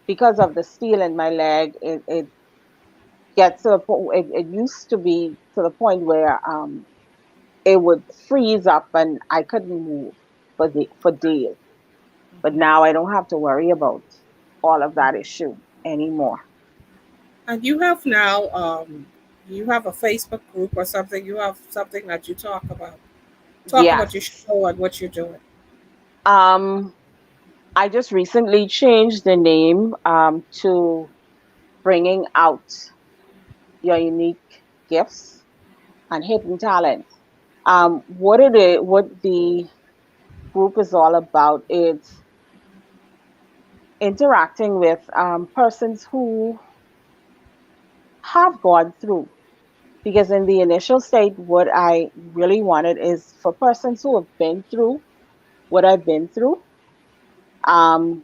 because of the steel in my leg. It gets to the point. It used to be to the point where it would freeze up and I couldn't move for days. But now I don't have to worry about all of that issue anymore. And you have now, you have a Facebook group or something. You have something that you talk about your Yes. show and what you're doing. Um, I just recently changed the name to bringing out your unique gifts and hidden talents. What it is, what the group is all about, it's interacting with persons who have gone through. Because in the initial state, what I really wanted is for persons who have been through what I've been through. Um,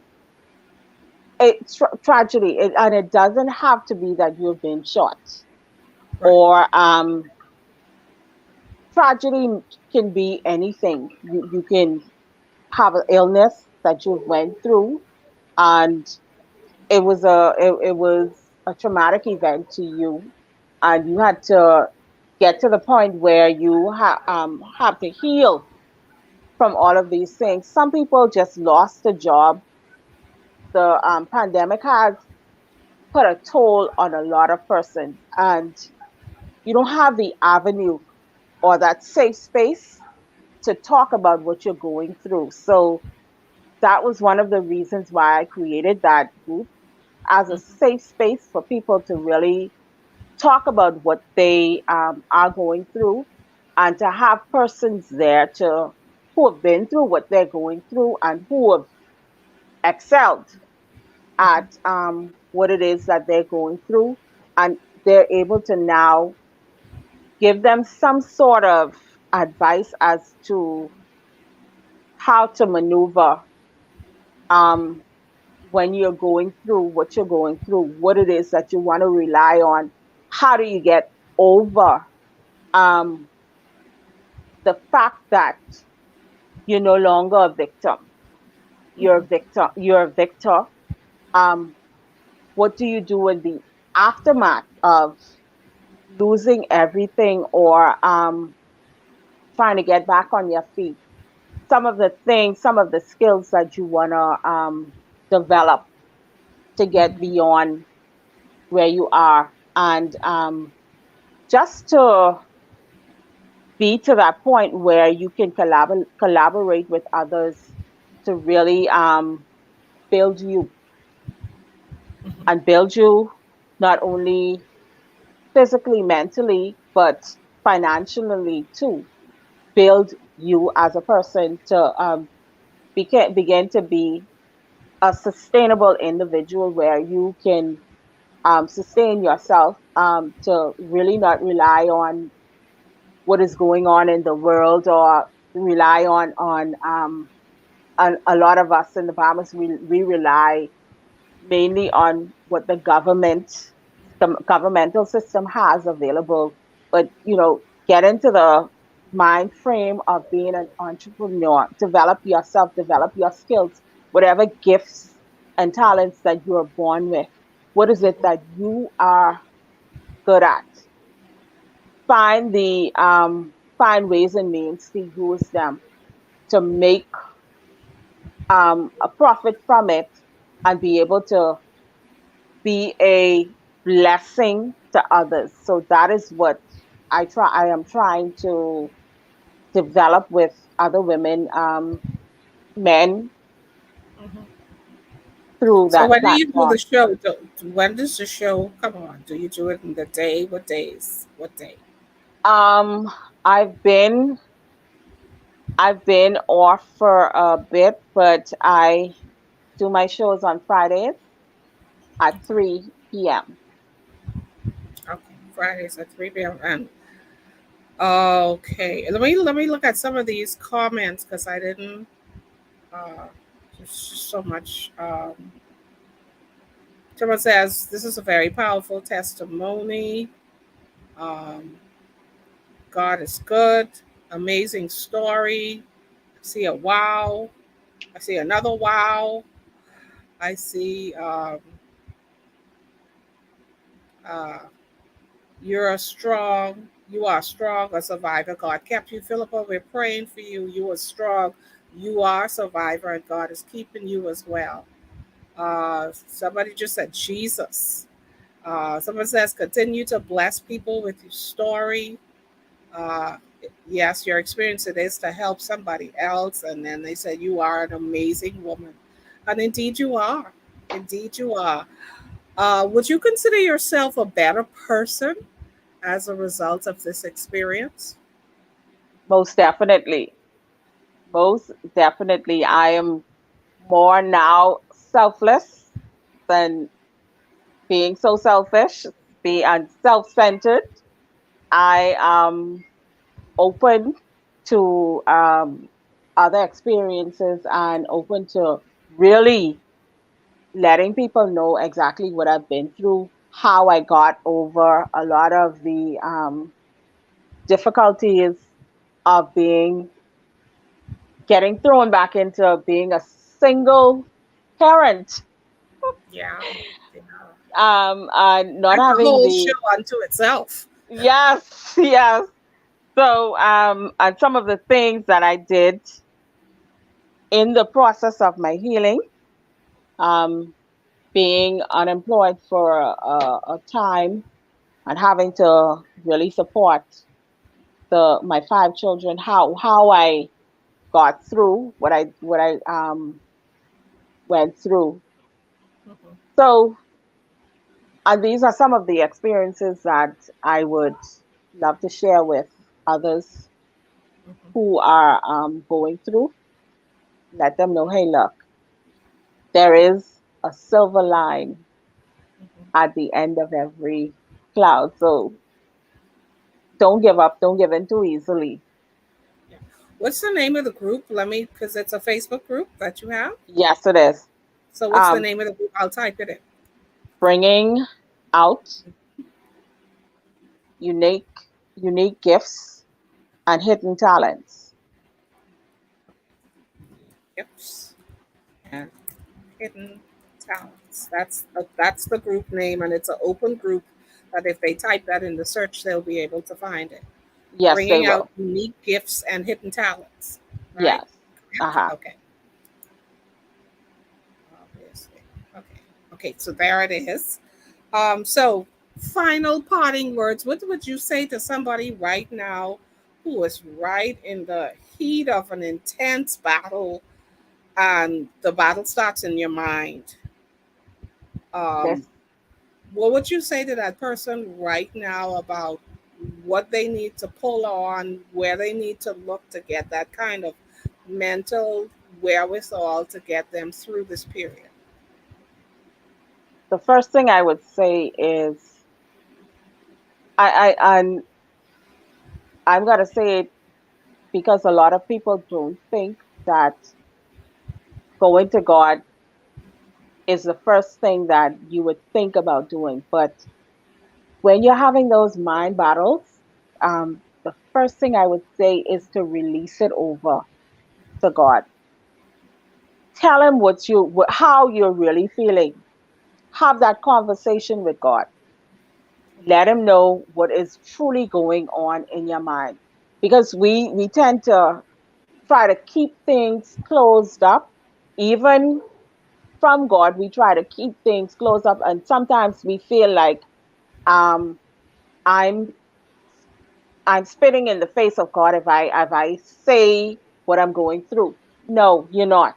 tragedy, and it doesn't have to be that you've been shot Right. or tragedy can be anything. You can have an illness that you went through, and it was a traumatic event to you, and you had to get to the point where you have to heal from all of these things. Some people just lost a job. The pandemic has put a toll on a lot of persons, and you don't have the avenue or that safe space to talk about what you're going through. So that was one of the reasons why I created that group as a safe space for people to really talk about what they are going through and to have persons there to who have been through what they're going through and who have excelled at what it is that they're going through, and they're able to now give them some sort of advice as to how to maneuver um, when you're going through what you're going through, what it is that you want to rely on, how do you get over um, the fact that you're no longer a victim, you're a victor, you're a victor. Um, what do you do in the aftermath of losing everything or trying to get back on your feet? Some of the things, some of the skills that you want to develop to get beyond where you are, and just to be to that point where you can collaborate with others to really build you and build you not only physically, mentally, but financially too. Build you as a person to begin to be a sustainable individual where you can sustain yourself, to really not rely on what is going on in the world or rely on a lot of us in the Bahamas, we rely mainly on what the governmental system has available. But get into the mind frame of being an entrepreneur, develop yourself, develop your skills, whatever gifts and talents that you are born with. What is it that you are good at? Find ways and means to use them to make a profit from it and be able to be a blessing to others. So that is what I am trying to develop with other women, men Mhm. through So that when do you do the platform. show? When does the show come on? Do you do it in the day? What days? What day? Um, I've been off for a bit, but I do my shows on Fridays at 3 p.m. Okay, Fridays at 3 p.m. And okay, let me look at some of these comments because I didn't. Uh, there's just so much. Someone says this is a very powerful testimony. Um, God is good. Amazing story. I see a wow. I see another wow. I see uh, you're a strong. You are strong, a survivor. God kept you, Philippa. We're praying for you. You are strong. You are a survivor, and God is keeping you as well. Somebody just said Jesus. Someone says continue to bless people with your story. Uh, yes, your experience it is to help somebody else. And then they said, you are an amazing woman. And indeed you are. Indeed you are. Would you consider yourself a better person as a result of this experience? Most definitely. Most definitely. I am more now selfless than being so selfish, being self-centered. I am open to other experiences and open to really letting people know exactly what I've been through, how I got over a lot of the difficulties of being getting thrown back into being a single parent, Yeah. Yeah. and not That's a having whole show the unto itself. yes, yes. So, and some of the things that I did in the process of my healing, um, being unemployed for a time and having to really support my five children, how I got through what I went through. Mhm, So, and these are some of the experiences that I would love to share with others mhm, who are going through. Let them know, hey, look, there is a silver line mhm. at the end of every cloud. So don't give up, don't give in too easily. Yeah. What's the name of the group? Let me, because it's a Facebook group that you have. Yes, it is. So what's the Um, name of the group? I'll type it in. bringing out unique, unique gifts and hidden talents. Gifts and hidden talents. That's the group name, and it's an open group. That if they type that in the search, they'll be able to find it. Yes, they Bringing out will. unique gifts and hidden talents. Right? Yes. Uh-huh. Okay. Obviously. Okay. Okay. So there it is. So final parting words. What would you say to somebody right now who is right in the heat of an intense battle, and the battle starts in your mind? Um, This what would you say to that person right now about what they need to pull on, where they need to look to get that kind of mental wherewithal to get them through this period? the first thing I would say is and I'm gonna say it because a lot of people don't think that going to God is the first thing that you would think about doing. But when you're having those mind battles, the first thing I would say is to release it over to God. Tell him how you're really feeling. Have that conversation with God. Let him know what is truly going on in your mind. Because we tend to try to keep things closed up. Even from God, we try to keep things closed up. And sometimes we feel like um, I'm I'm spitting in the face of God if I say what I'm going through. No, you're not.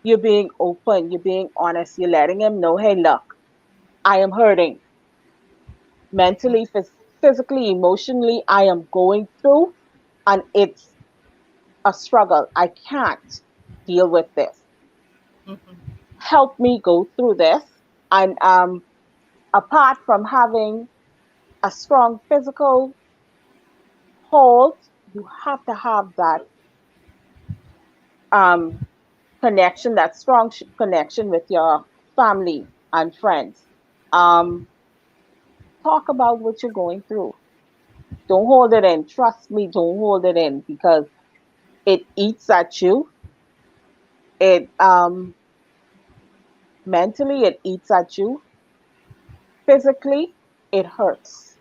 You're being open. You're being honest. You're letting him know, hey, look, I am hurting mentally, physically, emotionally. I am going through, and it's a struggle. I can't deal with this. Mm-hmm. Help me go through this. And apart from having a strong physical hold, you have to have that um, connection, that strong connection with your family and friends. Um, talk about what you're going through. Don't hold it in. Trust me, don't hold it in because it eats at you. It mentally it eats at you. Physically, it hurts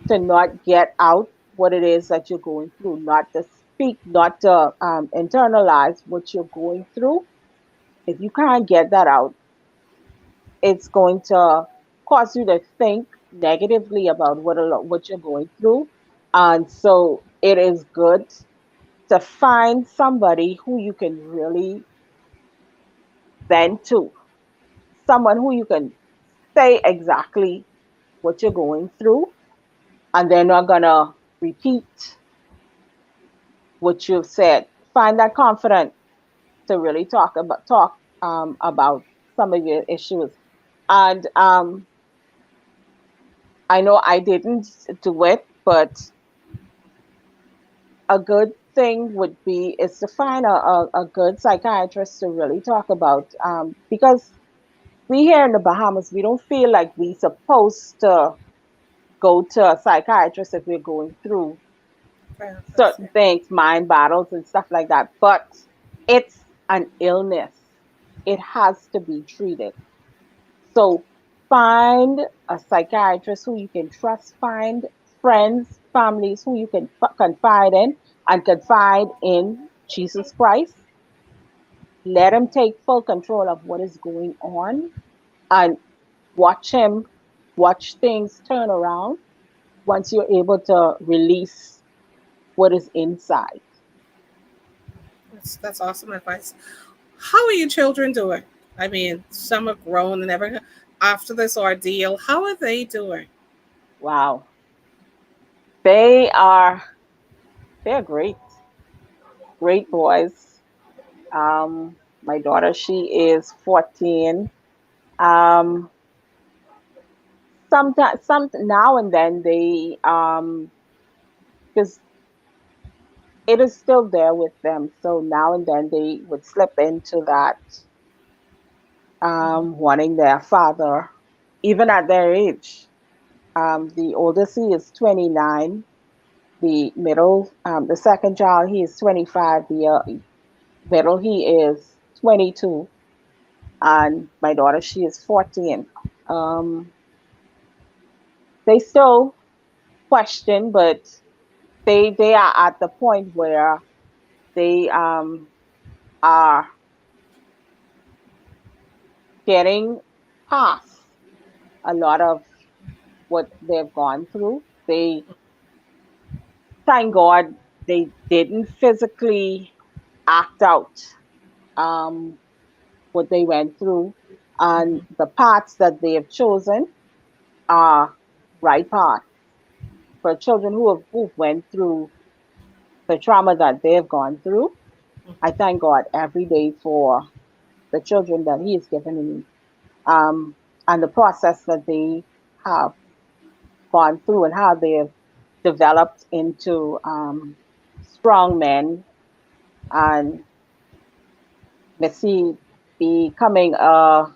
to not get out what it is that you're going through, not to speak, not to internalize what you're going through. If you can't get that out, it's going to cause you to think negatively about what you're going through. And so it is good to find somebody who you can really vent to, someone who you can say exactly what you're going through, and they're not gonna repeat what you've said. Find that confident to really talk about some of your issues. And I know I didn't do it, but a good thing would be is to find a good psychiatrist to really talk about because we here in the Bahamas, we don't feel like we supposed to go to a psychiatrist if we're going through Therapist, certain yeah. things, mind battles and stuff like that. But it's an illness. It has to be treated. So find a psychiatrist who you can trust, find friends, families who you can confide in and confide in Jesus Christ. Let him take full control of what is going on and watch him, watch things turn around once you're able to release what is inside. That's awesome advice. How are your children doing? I mean, some are grown and everything. After this ordeal, how are they doing? Wow. They are they're great. Great boys. My daughter, she is 14. Um, sometimes, some now and then they, because it is still there with them. So now and then they would slip into that, wanting their father, even at their age. The oldest he is 29. The second child he is 25. The middle he is 22, and my daughter she is 14. Um, they still question, but they are at the point where they are getting past a lot of what they've gone through. They thank God they didn't physically act out um, what they went through, and the paths that they have chosen are right paths for children who went through the trauma that they've gone through. I thank God every day for the children that He has given me, um, and the process that they have gone through and how they have developed into strong men and Missy becoming a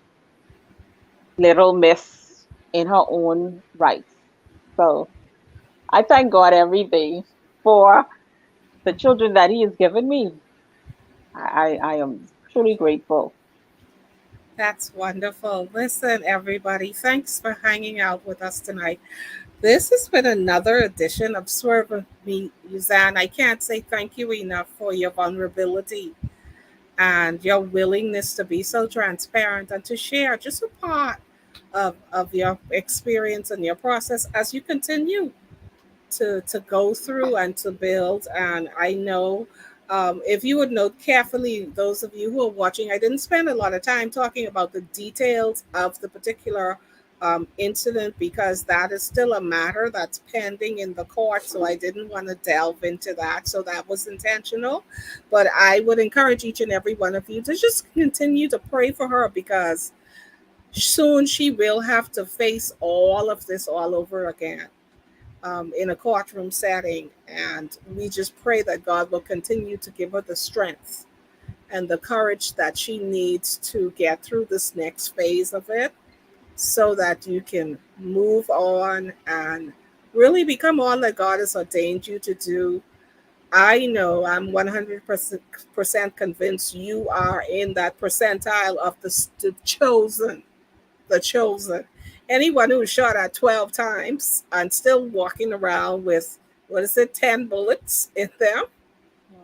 little miss in her own right. So I thank God every day for the children that He has given me. I am truly grateful. That's wonderful. Listen, everybody, thanks for hanging out with us tonight. This has been another edition of Swerve with me, Yuzanne. I can't say thank you enough for your vulnerability and your willingness to be so transparent and to share just a part of your experience and your process as you continue to go through and to build. And I know, if you would note carefully, those of you who are watching, I didn't spend a lot of time talking about the details of the particular incident because that is still a matter that's pending in the court. So I didn't want to delve into that. So that was intentional. But I would encourage each and every one of you to just continue to pray for her because soon she will have to face all of this all over again, in a courtroom setting. And we just pray that God will continue to give her the strength and the courage that she needs to get through this next phase of it so that you can move on and really become all that God has ordained you to do. I know I'm 100% convinced you are in that percentile of the chosen, the chosen. Anyone who's shot at 12 times and still walking around with, what is it, 10 bullets in them,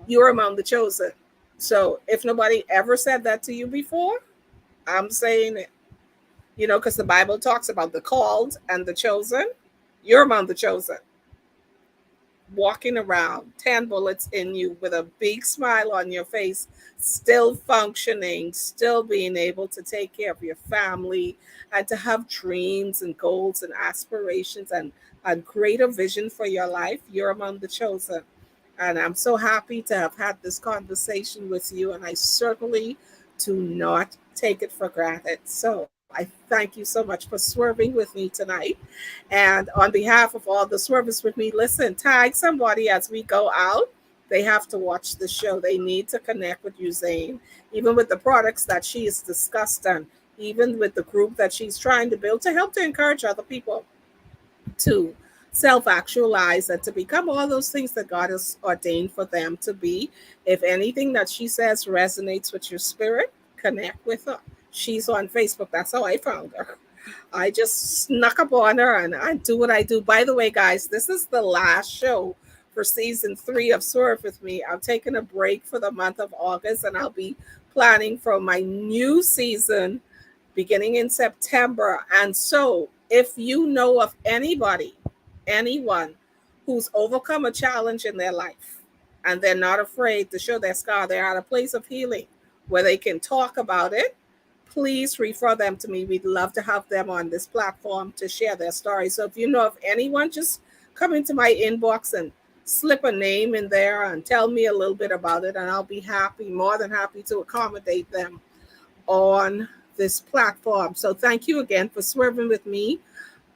you're among the chosen. So if nobody ever said that to you before, I'm saying it, because the Bible talks about the called and the chosen. You're among the chosen, walking around 10 bullets in you with a big smile on your face, still functioning, still being able to take care of your family and to have dreams and goals and aspirations and a greater vision for your life. You're among the chosen. And I'm so happy to have had this conversation with you. And I certainly do not take it for granted. So I thank you so much for swerving with me tonight. And on behalf of all the swervers with me, listen, tag somebody as we go out. They have to watch the show. They need to connect with Yuzanne, even with the products that she has discussed and even with the group that she's trying to build to help to encourage other people to self actualize and to become all those things that God has ordained for them to be. If anything that she says resonates with your spirit, connect with her. She's on Facebook. That's how I found her. I just snuck up on her and I do what I do. By the way, guys, this is the last show for season 3 of Swerve with me. I'm taking a break for the month of August and I'll be planning for my new season beginning in September. And so, if you know of anybody, anyone who's overcome a challenge in their life and they're not afraid to show their scar, they're at a place of healing where they can talk about it, please refer them to me. We'd love to have them on this platform to share their story. So, if you know of anyone, just come into my inbox and slip a name in there and tell me a little bit about it, and I'll be happy, more than happy to accommodate them on this platform. So thank you again for swerving with me.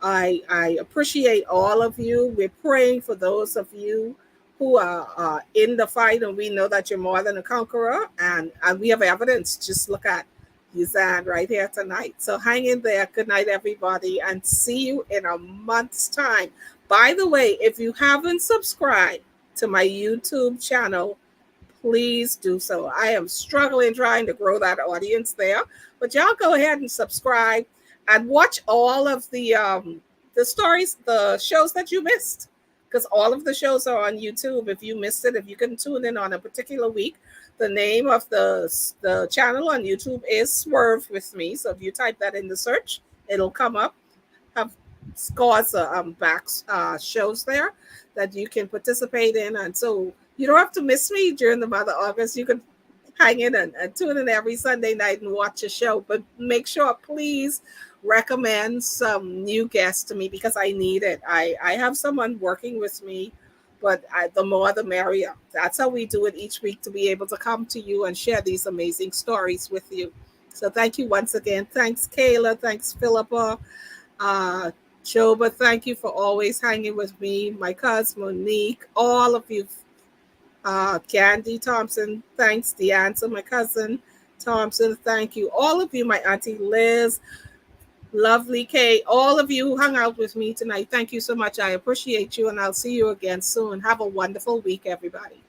I appreciate all of you. We're praying for those of you who are in the fight, and we know that you're more than a conqueror, and we have evidence. Just look at Yuzanne right here tonight. So hang in there. Good night, everybody, and see you in a month's time. By the way, if you haven't subscribed to my YouTube channel, please do so. I am struggling trying to grow that audience there, but y'all go ahead and subscribe and watch all of the stories, the shows that you missed, because all of the shows are on YouTube. If you missed it, if you can tune in on a particular week, the name of the channel on YouTube is Swerve with me. So if you type that in the search, it'll come up. Have scores of back shows there that you can participate in, and so you don't have to miss me during the month of August. You can hang in and tune in every Sunday night and watch a show. But make sure, please, recommend some new guests to me because I need it. I have someone working with me, but the more the merrier. That's how we do it each week, to be able to come to you and share these amazing stories with you. So thank you once again. Thanks, Kayla. Thanks, Philippa. Uh, Joba, thank you for always hanging with me. My cousin Monique, all of you. Candy Thompson, thanks. Deanna, my cousin Thompson, thank you. All of you, my auntie Liz, Lovely, Kay. All of you who hung out with me tonight, thank you so much. I appreciate you, and I'll see you again soon. Have a wonderful week, everybody.